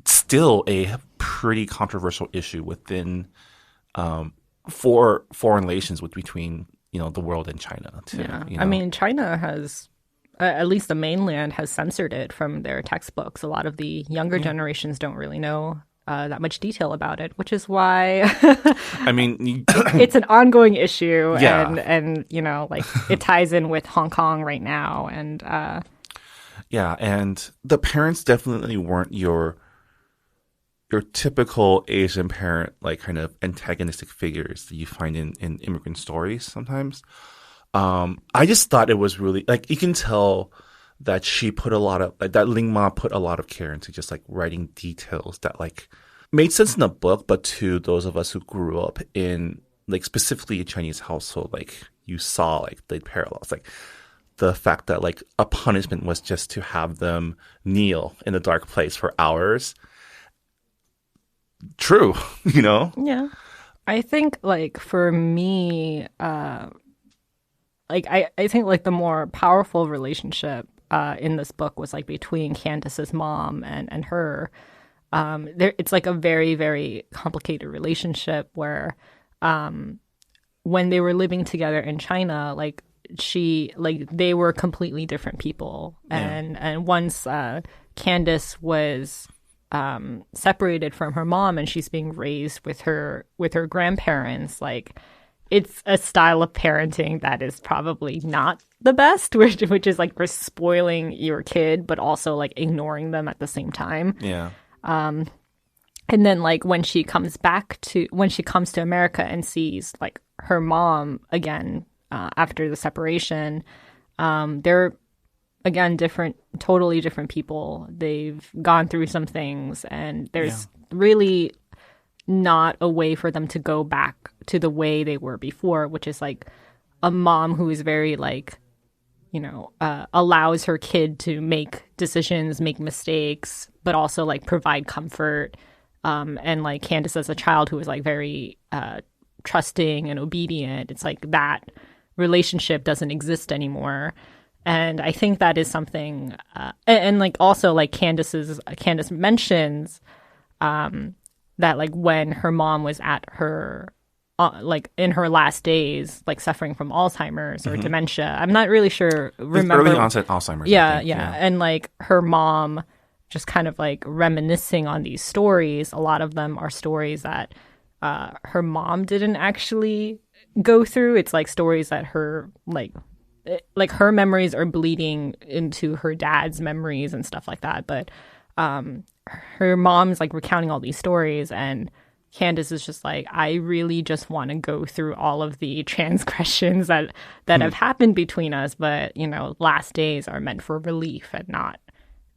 still a pretty controversial issue within for foreign relations between the world and China too. Yeah. I mean, China has, at least the mainland, has censored it from their textbooks. A lot of the younger generations don't really know that much detail about it, which is why I mean, it's an ongoing issue. Yeah. And like it ties in with Hong Kong right now. And yeah, and the parents definitely weren't your typical Asian parent, like kind of antagonistic figures that you find in immigrant stories sometimes. I just thought it was really, like, you can tell that she put a lot of, like, that Ling Ma put a lot of care into just like writing details that like made sense in the book, but to those of us who grew up in like specifically a Chinese household, like you saw like the parallels, like the fact that like a punishment was just to have them kneel in a dark place for hours. True, Yeah. I think like for me, like I think like the more powerful relationship in this book was like between Candace's mom and her. It's like a very, very complicated relationship where when they were living together in China, like they were completely different people. And once Candace was separated from her mom and she's being raised with her grandparents, like it's a style of parenting that is probably not the best, which is like for spoiling your kid but also like ignoring them at the same time. Yeah. And then like when she comes to America and sees like her mom again after the separation, they're again totally different people. They've gone through some things, and there's really not a way for them to go back to the way they were before, which is like a mom who is very like, allows her kid to make decisions, make mistakes, but also like provide comfort. And like Candace as a child who was like very trusting and obedient. It's like that relationship doesn't exist anymore. And I think that is something, and like also like Candace mentions that like when her mom was at her, like in her last days, like suffering from Alzheimer's or dementia. I'm not really sure. Remember early onset Alzheimer's. Yeah, yeah, and like her mom just kind of like reminiscing on these stories. A lot of them are stories that her mom didn't actually go through. It's like stories that her like her memories are bleeding into her dad's memories and stuff like that. But her mom's like recounting all these stories, and Candace is just like, I really just want to go through all of the transgressions that have happened between us. But, last days are meant for relief and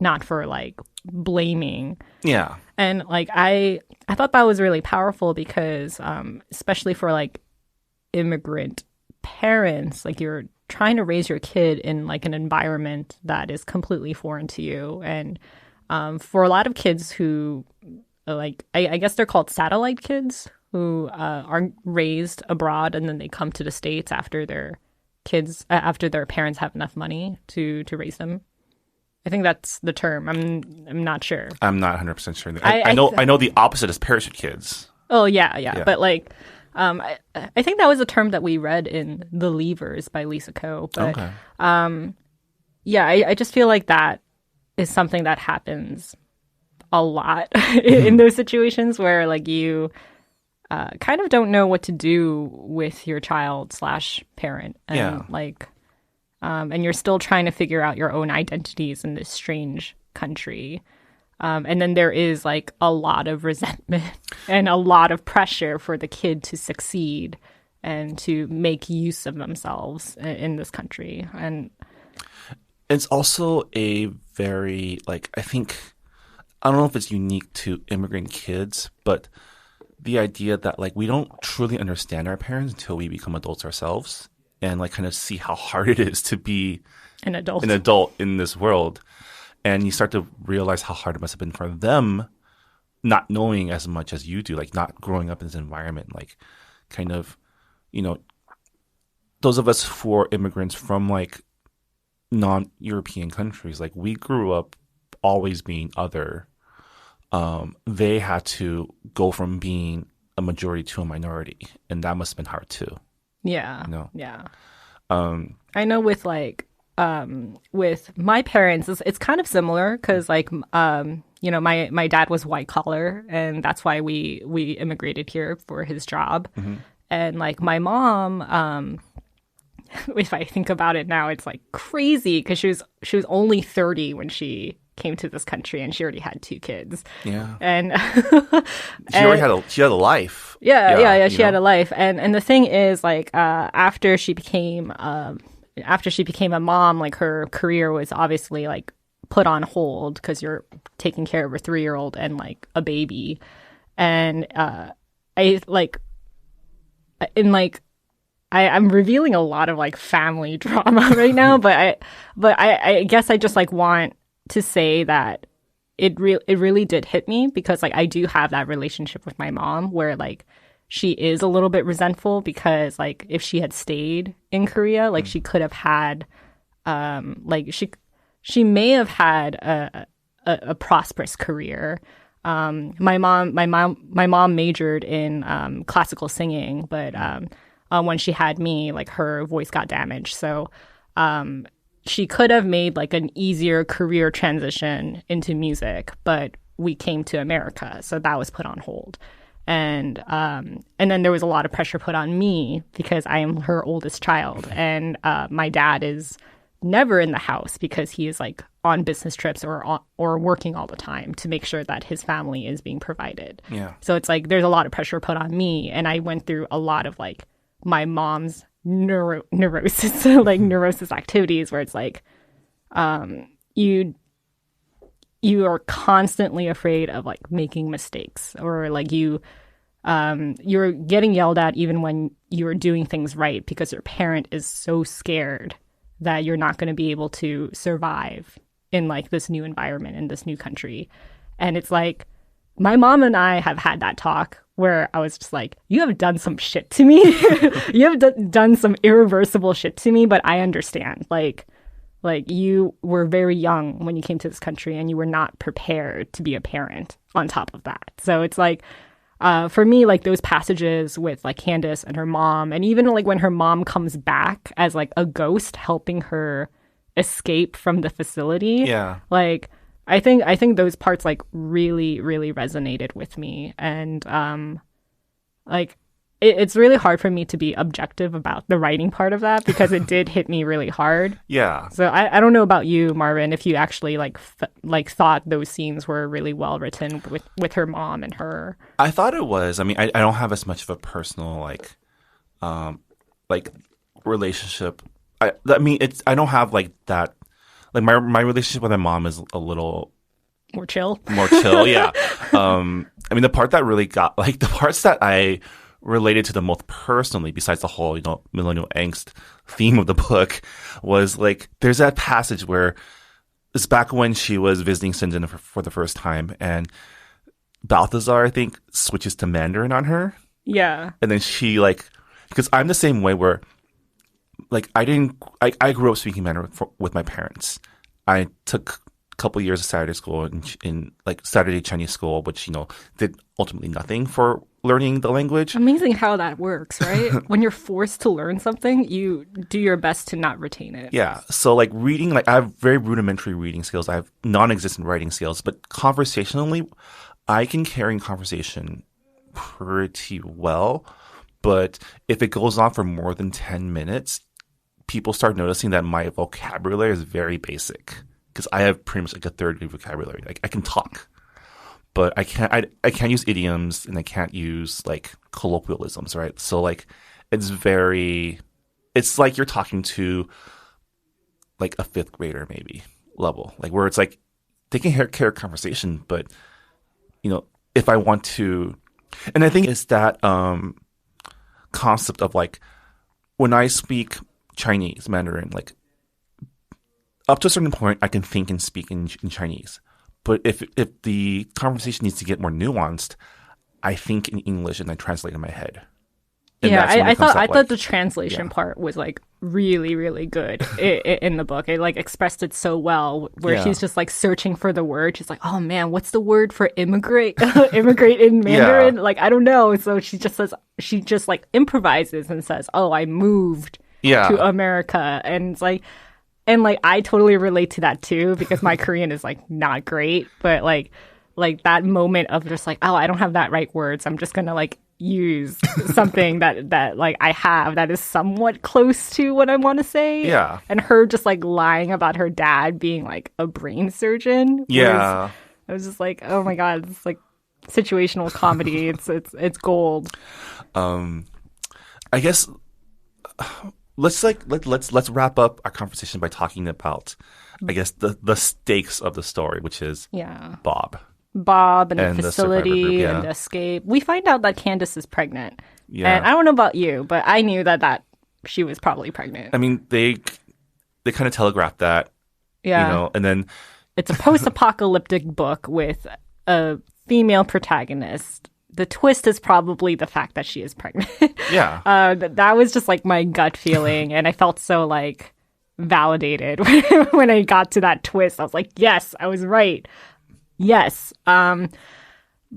not for like blaming. Yeah. And like, I thought that was really powerful because especially for like immigrant parents, like you're trying to raise your kid in like an environment that is completely foreign to you. And for a lot of kids who like, I guess they're called satellite kids who are raised abroad and then they come to the States after their parents have enough money to raise them. I think that's the term. I'm not sure. I'm not 100% sure. I I know the opposite is parachute kids. Oh yeah. But like, I think that was a term that we read in The Leavers by Lisa Ko. But yeah, I just feel like that is something that happens a lot in those situations where like you kind of don't know what to do with your child / parent, and like, and you're still trying to figure out your own identities in this strange country. And then there is like a lot of resentment and a lot of pressure for the kid to succeed and to make use of themselves in this country. And it's also a very, like, I don't know if it's unique to immigrant kids, but the idea that like we don't truly understand our parents until we become adults ourselves and like kind of see how hard it is to be an adult in this world. And you start to realize how hard it must have been for them not knowing as much as you do, like not growing up in this environment, like kind of, you know, those of us who are immigrants from like non-European countries, like we grew up always being other. They had to go from being a majority to a minority, and that must have been hard too. Yeah. You know? Yeah. I know with like, with my parents, it's kind of similar because like, you know, my dad was white collar, and that's why we immigrated here for his job. Mm-hmm. And like my mom, if I think about it now, it's like crazy because she was only 30 when she came to this country, and she already had 2 kids. Yeah. And she had a life. Yeah. She had a life. And the thing is, like, after she became a mom, like her career was obviously like put on hold because you're taking care of a 3-year-old and like a baby. And I'm revealing a lot of like family drama right now, but I guess I just like want to say that it really did hit me because like I do have that relationship with my mom where like she is a little bit resentful because like if she had stayed in Korea, like she could have had like she may have had a prosperous career. My mom majored in classical singing, but when she had me, like her voice got damaged. So she could have made like an easier career transition into music, but we came to America, so that was put on hold. And then there was a lot of pressure put on me because I am her oldest child, and my dad is never in the house because he is like on business trips or working all the time to make sure that his family is being provided. Yeah. So it's like there's a lot of pressure put on me, and I went through a lot of like my mom's neurosis like neurosis activities where it's like you are constantly afraid of like making mistakes, or like you're getting yelled at even when you're doing things right because your parent is so scared that you're not going to be able to survive in like this new environment in this new country. And it's like my mom and I have had that talk where I was just like, you have done some shit to me. You have done some irreversible shit to me, but I understand. Like you were very young when you came to this country and you were not prepared to be a parent on top of that. So it's like, for me, like those passages with like Candace and her mom, and even like when her mom comes back as like a ghost helping her escape from the facility. Yeah. Like, I think those parts like really, really resonated with me. And like it's really hard for me to be objective about the writing part of that because it did hit me really hard. Yeah. So I don't know about you, Marvin, if you actually like thought those scenes were really well written with her mom and her. I thought it was. I mean, I don't have as much of a personal like relationship. I mean, I don't have like that. Like my relationship with my mom is a little more chill. Yeah. I mean, the part that really got like the parts that I related to the most personally, besides the whole millennial angst theme of the book, was like there's that passage where it's back when she was visiting Shenzhen for the first time, and Balthazar, I think, switches to Mandarin on her. Yeah. And then she like, because I'm the same way where. Like I grew up speaking Mandarin with my parents. I took couple years of Saturday school in like Saturday Chinese school, which, did ultimately nothing for learning the language. Amazing how that works, right? When you're forced to learn something, you do your best to not retain it. Yeah. So like reading, like I have very rudimentary reading skills. I have non-existent writing skills, but conversationally, I can carry a conversation pretty well. But if it goes on for more than 10 minutes, people start noticing that my vocabulary is very basic because I have pretty much like a third grade vocabulary. Like I can talk, but I can't use idioms and I can't use like colloquialisms, right? So like it's like you're talking to like a fifth grader maybe level, like where it's like they can carry a conversation, but if I want to, and I think it's that concept of like when I speak Chinese, Mandarin, like up to a certain point, I can think and speak in Chinese. But if the conversation needs to get more nuanced, I think in English and I translate in my head. And I thought the translation part was like really, really good in the book. It like expressed it so well, where she's just like searching for the word. She's like, oh man, what's the word for immigrate? Immigrate in Mandarin? Like, I don't know. So she just like improvises and says, oh, I moved to America. And it's like, I totally relate to that too, because my Korean is like not great, but like that moment of just like, oh, I don't have that right words. I'm just gonna like use something that like I have that is somewhat close to what I want to say. Yeah. And her just like lying about her dad being like a brain surgeon. Yeah. I was just like, oh my God, it's like situational comedy. It's gold. I guess let's wrap up our conversation by talking about, I guess, the stakes of the story, which is Bob and the facility and the escape. We find out that Candace is pregnant. Yeah. And I don't know about you, but I knew that she was probably pregnant. I mean, they kind of telegraphed that. Yeah. And then it's a post-apocalyptic book with a female protagonist. The twist is probably the fact that she is pregnant. Yeah. That was just like my gut feeling, and I felt so like validated when I got to that twist. I was like, yes, I was right. Yes. But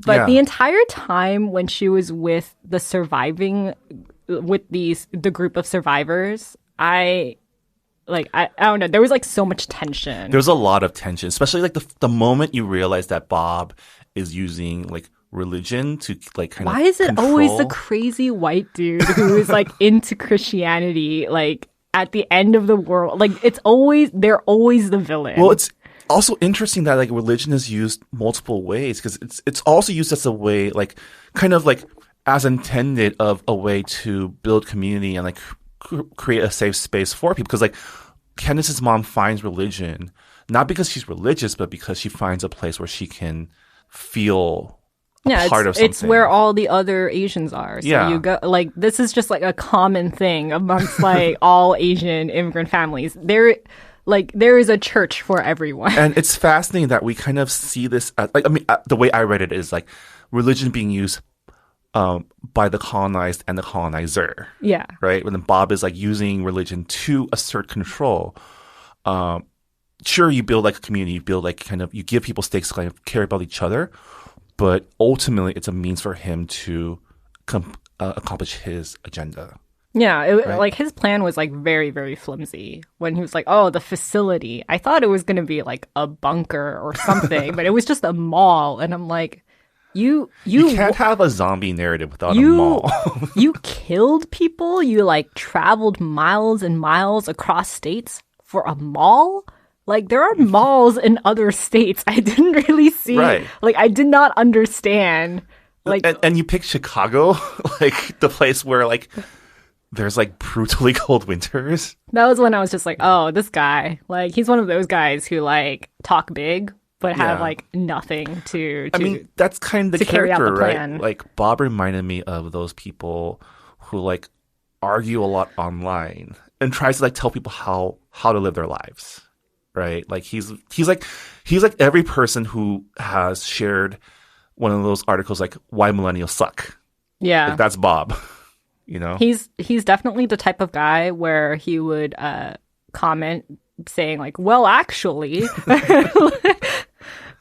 the entire time when she was with the group of survivors, I don't know. There was like so much tension. There's a lot of tension, especially like the moment you realize that Bob is using like religion to like kind of. Why is it control. Always the crazy white dude who is like into Christianity, like at the end of the world? Like they're always the villain. Well, it's also interesting that like religion is used multiple ways, because it's also used as a way, like kind of like as intended of a way to build community and like create a safe space for people. Because like Candace's mom finds religion not because she's religious, but because she finds a place where she can feel part of something. It's where all the other Asians are. So you go, like, this is just like a common thing amongst like all Asian immigrant families. There is a church for everyone. And it's fascinating that we kind of see this as, like, I mean, the way I read it is like religion being used by the colonized and the colonizer. Yeah. Right? When then Bob is like using religion to assert control. Sure, you build like a community, you build like you give people stakes to kind of care about each other, but ultimately it's a means for him to accomplish his agenda. Yeah, right? Like his plan was like very, very flimsy when he was like, oh, the facility. I thought it was going to be like a bunker or something, but it was just a mall. And I'm like, you can't have a zombie narrative without a mall. You killed people? You like traveled miles and miles across states for a mall? Like, there are malls in other states. I didn't really see. Right. Like, I did not understand. Like, and you picked Chicago, like the place where like there's like brutally cold winters. That was when I was just like, oh, this guy, like, he's one of those guys who like talk big but have like nothing to I mean, that's kind of the character, right? Like, Bob reminded me of those people who like argue a lot online and tries to like tell people how to live their lives. Right? Like he's like every person who has shared one of those articles like why millennials suck. Yeah. Like, that's Bob. You know? He's definitely the type of guy where he would comment saying like, well, actually,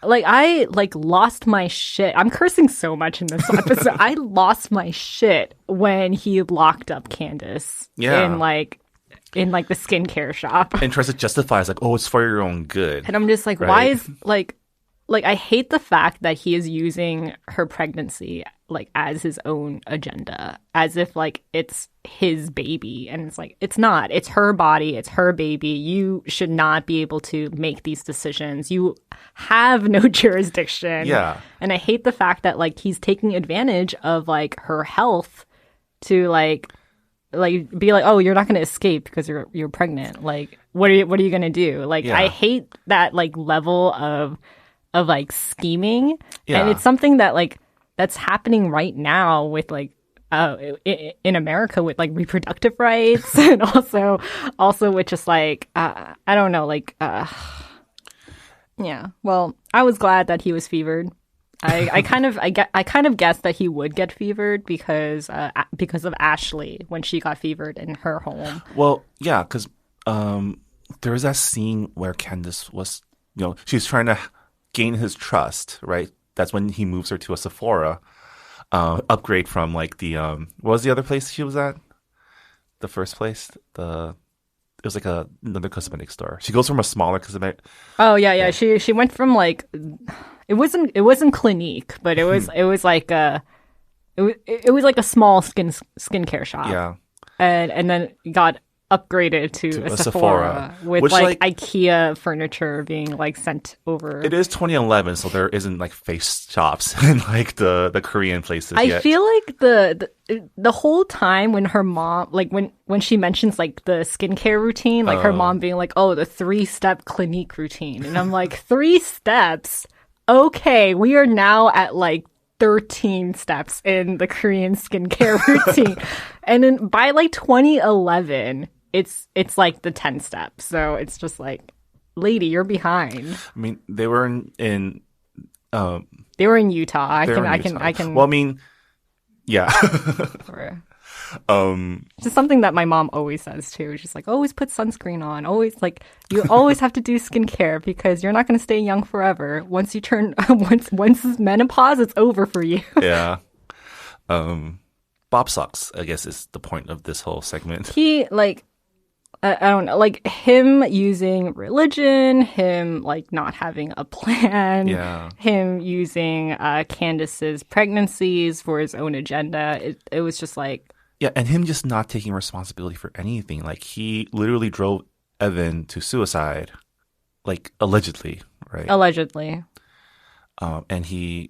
like I like lost my shit. I'm cursing so much in this episode. I lost my shit when he locked up Candace in like the skincare shop and tries to justify it's like, oh, it's for your own good. And I'm just like, why is like I hate the fact that he is using her pregnancy like as his own agenda, as if like it's his baby. And it's like, it's not. It's her body. It's her baby. You should not be able to make these decisions. You have no jurisdiction. Yeah. And I hate the fact that like he's taking advantage of like her health to like be like, oh, you're not going to escape because you're pregnant. Like, what are you going to do? Like, I hate that like level of like scheming. And it's something that like that's happening right now with like in America with like reproductive rights and also with just like I don't know, like yeah. Well, I was glad that he was fevered. I kind of guessed that he would get fevered because of Ashley when she got fevered in her home. Well, yeah, because there was that scene where Candace was, she's trying to gain his trust, right? That's when he moves her to a Sephora, upgrade from like the what was the other place she was at? The first place, it was like another cosmetic store. She goes from a smaller cosmetic. Oh yeah. She went from like it wasn't Clinique, but it was like a small skincare shop. Yeah, and then got upgraded to a Sephora with like IKEA furniture being like sent over. It is 2011, so there isn't like face shops in like the Korean places yet. I feel like the whole time when her mom, like when she mentions like the skincare routine, like her mom being like, oh, the 3-step Clinique routine. And I'm like, 3 steps? Okay, we are now at like 13 steps in the Korean skincare routine. And then by like 2011, it's like the 10 steps. So it's just like, lady, you're behind. I mean, they were in they were in Utah. I can Well, I mean, yeah. It's just something that my mom always says too. She's like, always put sunscreen on. Always like, you always have to do skincare because you're not going to stay young forever. Once you turn once menopause, it's over for you. Yeah. Bob sucks, I guess, is the point of this whole segment. He like, I don't know, like him using religion, him like not having a plan, him using Candace's pregnancies for his own agenda. It was just like. Yeah, and him just not taking responsibility for anything. Like, he literally drove Evan to suicide, like, allegedly, right? Allegedly. And he,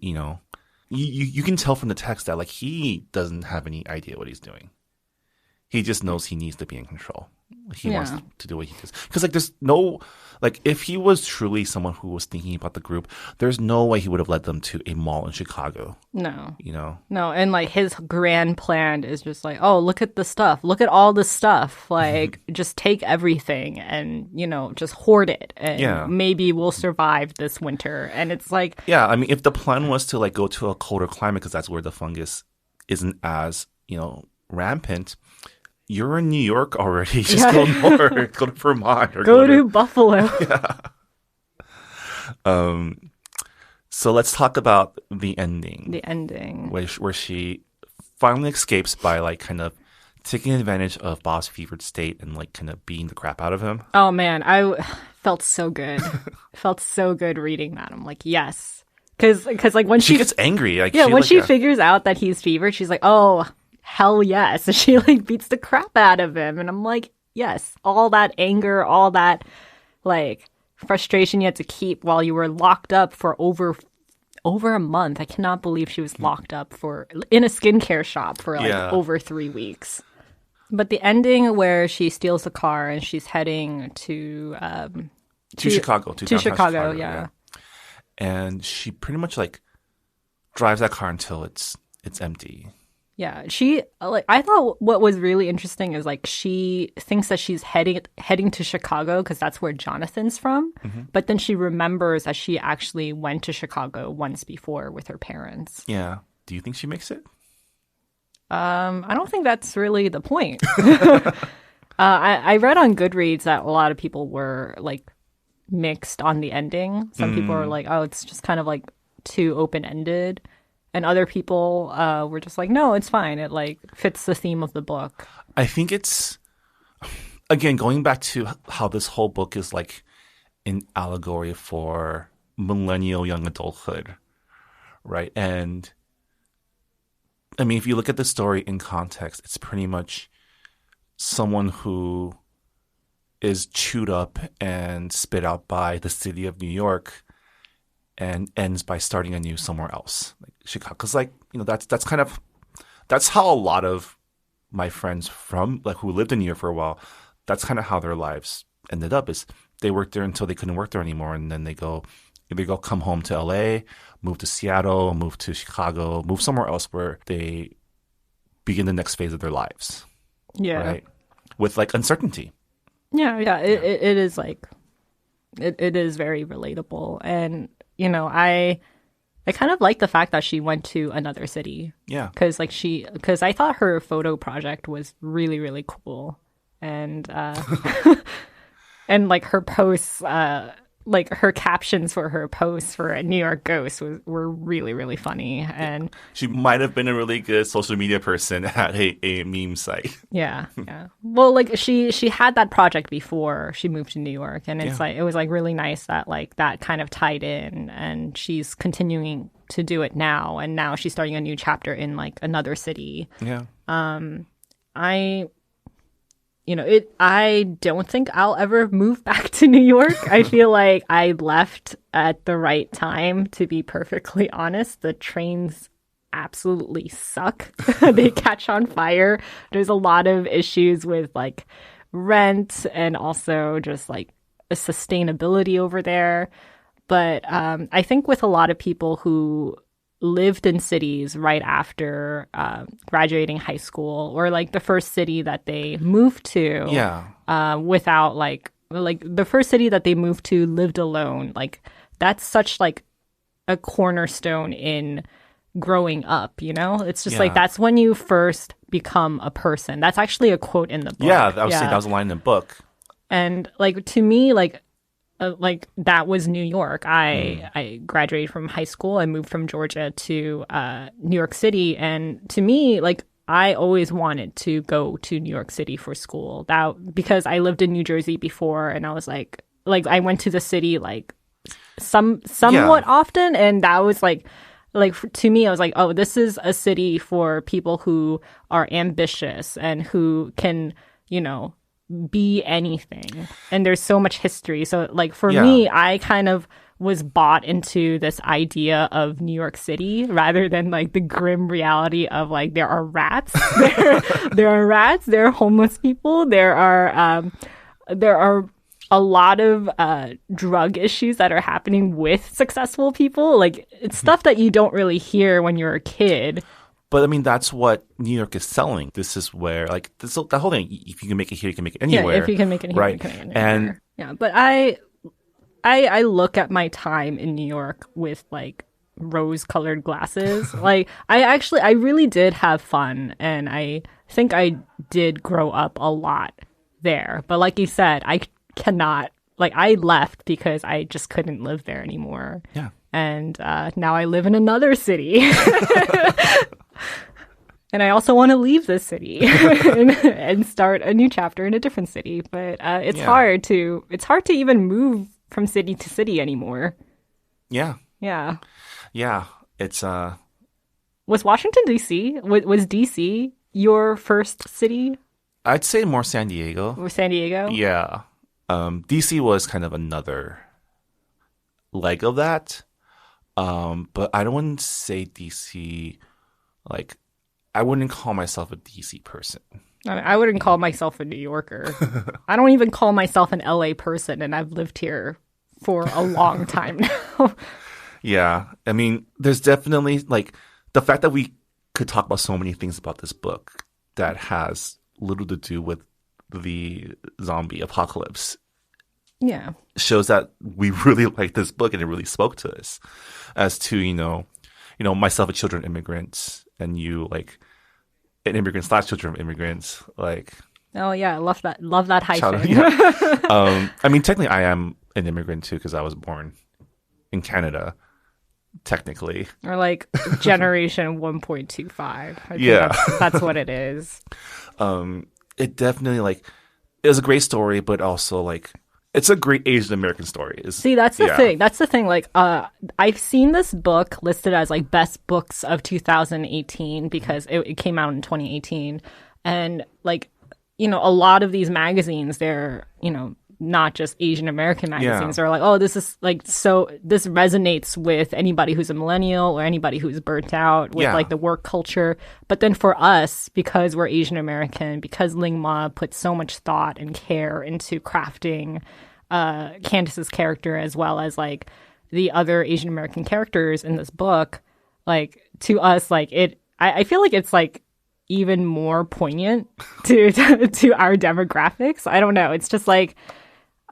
you can tell from the text that, like, he doesn't have any idea what he's doing. He just knows he needs to be in control. He wants to do what he does. Because, like, there's no... Like, if he was truly someone who was thinking about the group, there's no way he would have led them to a mall in Chicago. No. No, and, like, his grand plan is just like, oh, look at the stuff. Look at all the stuff. Like, just take everything and, just hoard it. And maybe we'll survive this winter. And it's like... Yeah, I mean, if the plan was to, like, go to a colder climate because that's where the fungus isn't as, rampant... You're in New York already. Just go north. Go to Vermont. Or go to Buffalo. Yeah. So let's talk about the ending. The ending. Where she finally escapes by, like, kind of taking advantage of Bob's fevered state and, like, kind of beating the crap out of him. Oh, man. I felt so good. Felt so good reading that. I'm like, yes. Because like, when she gets angry. Like, when she figures out that he's fevered, she's like, oh... hell yes. And she like beats the crap out of him. And I'm like, yes, all that anger, all that like frustration you had to keep while you were locked up for over a month. I cannot believe she was locked up in a skincare shop for like over 3 weeks. But the ending where she steals the car and she's heading to Chicago. To Chicago, yeah. And she pretty much like drives that car until it's empty. Yeah, she like I thought what was really interesting is like she thinks that she's heading to Chicago because that's where Jonathan's from, but then she remembers that she actually went to Chicago once before with her parents. Yeah. Do you think she makes it? I don't think that's really the point. I read on Goodreads that a lot of people were like mixed on the ending. Some people were like, oh, it's just kind of like too open-ended. And other people were just like, no, it's fine. It like fits the theme of the book. I think it's, again, going back to how this whole book is like an allegory for millennial young adulthood, right? And I mean, if you look at the story in context, it's pretty much someone who is chewed up and spit out by the city of New York and ends by starting anew somewhere else, like Chicago. Because, like, you know, that's how a lot of my friends from like who lived in New York for a while, that's kind of how their lives ended up. Is they worked there until they couldn't work there anymore, and then they go come home to LA, move to Seattle, move to Chicago, move somewhere else where they begin the next phase of their lives. Yeah. Right. With like uncertainty. Yeah. It is like it is very relatable, and you know, I kind of like the fact that she went to another city. Yeah. Because I thought her photo project was really, really cool. And and like her posts, like her captions for her posts for New York Ghost were really, really funny. And she might have been a really good social media person at a meme site. Yeah. Well, like she had that project before she moved to New York, and it's like it was like really nice that like that kind of tied in, and she's continuing to do it now, and now she's starting a new chapter in like another city. Yeah. I don't think I'll ever move back to New York. I feel like I left at the right time, to be perfectly honest. The trains absolutely suck. They catch on fire. There's a lot of issues with like rent and also just like sustainability over there. But I think with a lot of people who lived in cities right after graduating high school, or like the first city that they moved to, without like the first city that they moved to lived alone, like that's such like a cornerstone in growing up, you know? It's just like that's when you first become a person. That's actually a quote in the book. Yeah, that was a line in the book. And like to me, like that was New York. I graduated from high school. I moved from Georgia to New York City, and to me, like I always wanted to go to New York City for school. That because I lived in New Jersey before, and I was like I went to the city like somewhat often, and that was like to me, I was like, oh, this is a city for people who are ambitious and who can, you know, be anything. And there's so much history. So like for me, I kind of was bought into this idea of New York City rather than like the grim reality of like there are rats, there are rats, there are homeless people, there are a lot of drug issues that are happening with successful people. Like it's stuff that you don't really hear when you're a kid. But I mean, that's what New York is selling. This is where, like, the whole thing. If you can make it here, you can make it anywhere. Yeah, if you can make it here, right? You can make it anywhere. And but I look at my time in New York with like rose-colored glasses. Like I really did have fun, and I think I did grow up a lot there. But like you said, I cannot. Like I left because I just couldn't live there anymore. Yeah. And now I live in another city. And I also want to leave this city and start a new chapter in a different city. But it's hard to even move from city to city anymore. Yeah. Yeah. Yeah. It's Was Washington D.C. was D.C. your first city? I'd say more San Diego. Or San Diego? Yeah. D.C. was kind of another leg of that. But I wouldn't say D.C. like I wouldn't call myself a DC person. I wouldn't call myself a New Yorker. I don't even call myself an LA person, and I've lived here for a long time now. Yeah. I mean, there's definitely like the fact that we could talk about so many things about this book that has little to do with the zombie apocalypse. Yeah. Shows that we really like this book and it really spoke to us as to, you know, myself, a children of immigrants, and you like an immigrant / children of immigrants. Like Oh yeah, I love that. Love that hyphen. Yeah. I mean, technically, I am an immigrant too because I was born in Canada. Technically, Or like generation 1.25. I think Yeah. that's what it is. It definitely it was a great story, but also it's a great Asian American story. See, that's the thing. That's the thing. I've seen this book listed as best books of 2018 because it came out in 2018, and a lot of these magazines, they're not just Asian American magazines. They're like, oh, this is so this resonates with anybody who's a millennial or anybody who's burnt out with the work culture. But then for us, because we're Asian American, because Ling Ma put so much thought and care into crafting Candace's character as well as the other Asian American characters in this book, to us, I feel like it's even more poignant to our demographics. I don't know. It's just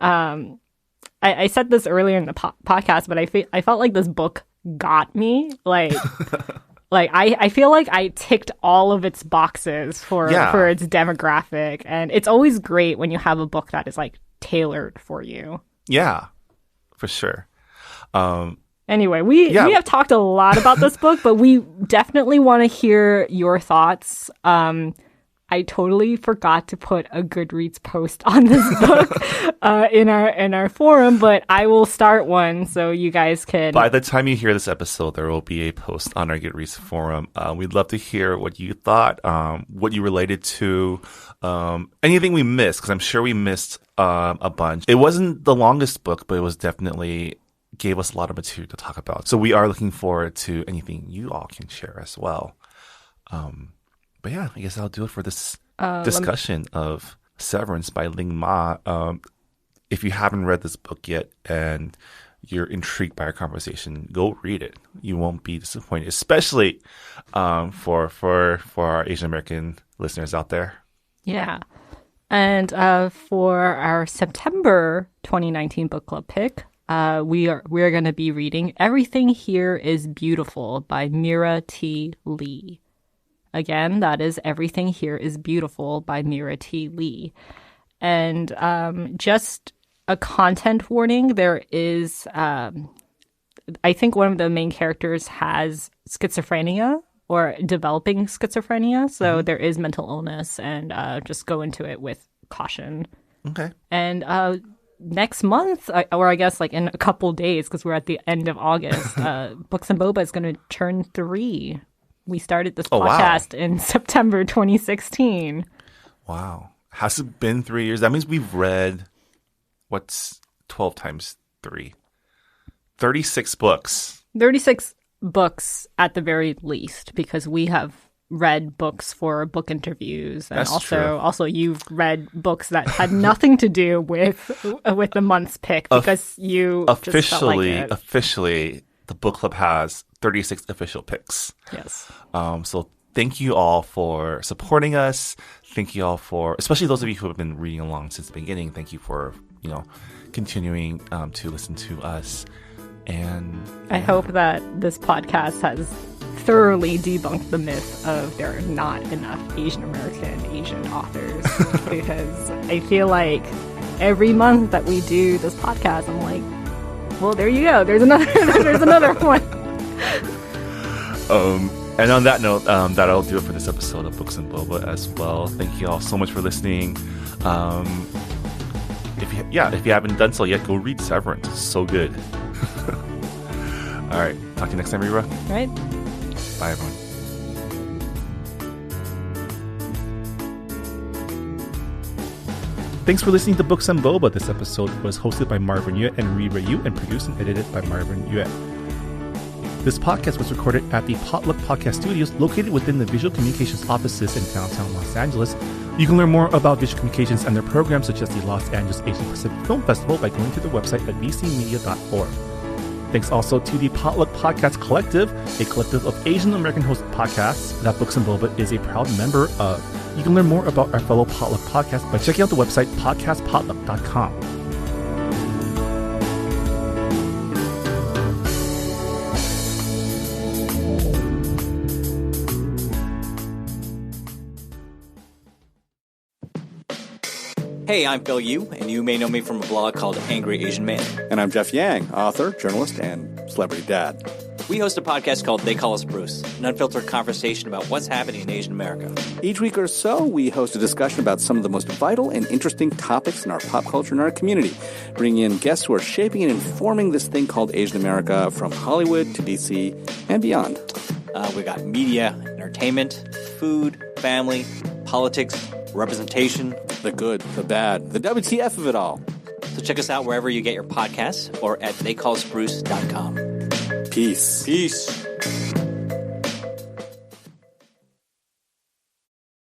I said this earlier in the podcast, but I felt like this book got me. I feel like I ticked all of its boxes for its demographic, and it's always great when you have a book that is tailored for you. Yeah, for sure. Anyway, we have talked a lot about this book, but we definitely want to hear your thoughts. I totally forgot to put a Goodreads post on this book in our forum, but I will start one so you guys can. By the time you hear this episode, there will be a post on our Goodreads forum. We'd love to hear what you thought, what you related to, anything we missed, because I'm sure we missed a bunch. It wasn't the longest book, but it was definitely gave us a lot of material to talk about. So we are looking forward to anything you all can share as well. But yeah, I guess I'll do it for this discussion of Severance by Ling Ma. If you haven't read this book yet and you're intrigued by our conversation, go read it. You won't be disappointed, especially for our Asian American listeners out there. Yeah. And for our September 2019 book club pick, we're going to be reading Everything Here is Beautiful by Mira T. Lee. Again, that is Everything Here is Beautiful by Mira T. Lee. And just a content warning, there is, I think one of the main characters has schizophrenia or developing schizophrenia. So there is mental illness, and just go into it with caution. Okay. And next month, or I guess in a couple days, because we're at the end of August, Books and Boba is going to turn 3. We started this podcast in September 2016. Wow. Has it been 3 years? That means we've read, what's 12 times 3? 36 books. 36 books at the very least, because we have read books for book interviews. And That's true. Also you've read books that had nothing to do with the month's pick because you just felt like it. Officially, the book club has 36 official picks. Yes. So thank you all for supporting us. Thank you all for, especially those of you who have been reading along since the beginning. Thank you for, continuing to listen to us. And I hope that this podcast has thoroughly debunked the myth of there are not enough Asian American Asian authors, because I feel like every month that we do this podcast, I'm like, well, there you go. There's another one. And on that note, that'll do it for this episode of Books and Boba as well. Thank you all so much for listening. If you haven't done so yet, go read Severance. It's so good. All right. Talk to you next time, Rira. Right. Bye, everyone. Thanks for listening to Books and Boba. This episode was hosted by Marvin Yue and Rira Yu and produced and edited by Marvin Yue. This podcast was recorded at the Potluck Podcast Studios located within the Visual Communications offices in downtown Los Angeles. You can learn more about visual communications and their programs such as the Los Angeles Asian Pacific Film Festival by going to their website at vcmedia.org. Thanks also to the Potluck Podcast Collective, a collective of Asian American hosted podcasts that Books and Boba is a proud member of. You can learn more about our fellow Potluck podcasts by checking out the website podcastpotluck.com. Hey, I'm Phil Yu, and you may know me from a blog called Angry Asian Man. And I'm Jeff Yang, author, journalist, and celebrity dad. We host a podcast called They Call Us Bruce, an unfiltered conversation about what's happening in Asian America. Each week or so, we host a discussion about some of the most vital and interesting topics in our pop culture and our community, bringing in guests who are shaping and informing this thing called Asian America from Hollywood to D.C. and beyond. We got media, entertainment, food, family, politics, representation. The good, the bad, the WTF of it all. So check us out wherever you get your podcasts or at theycallusbruce.com. Peace. Peace.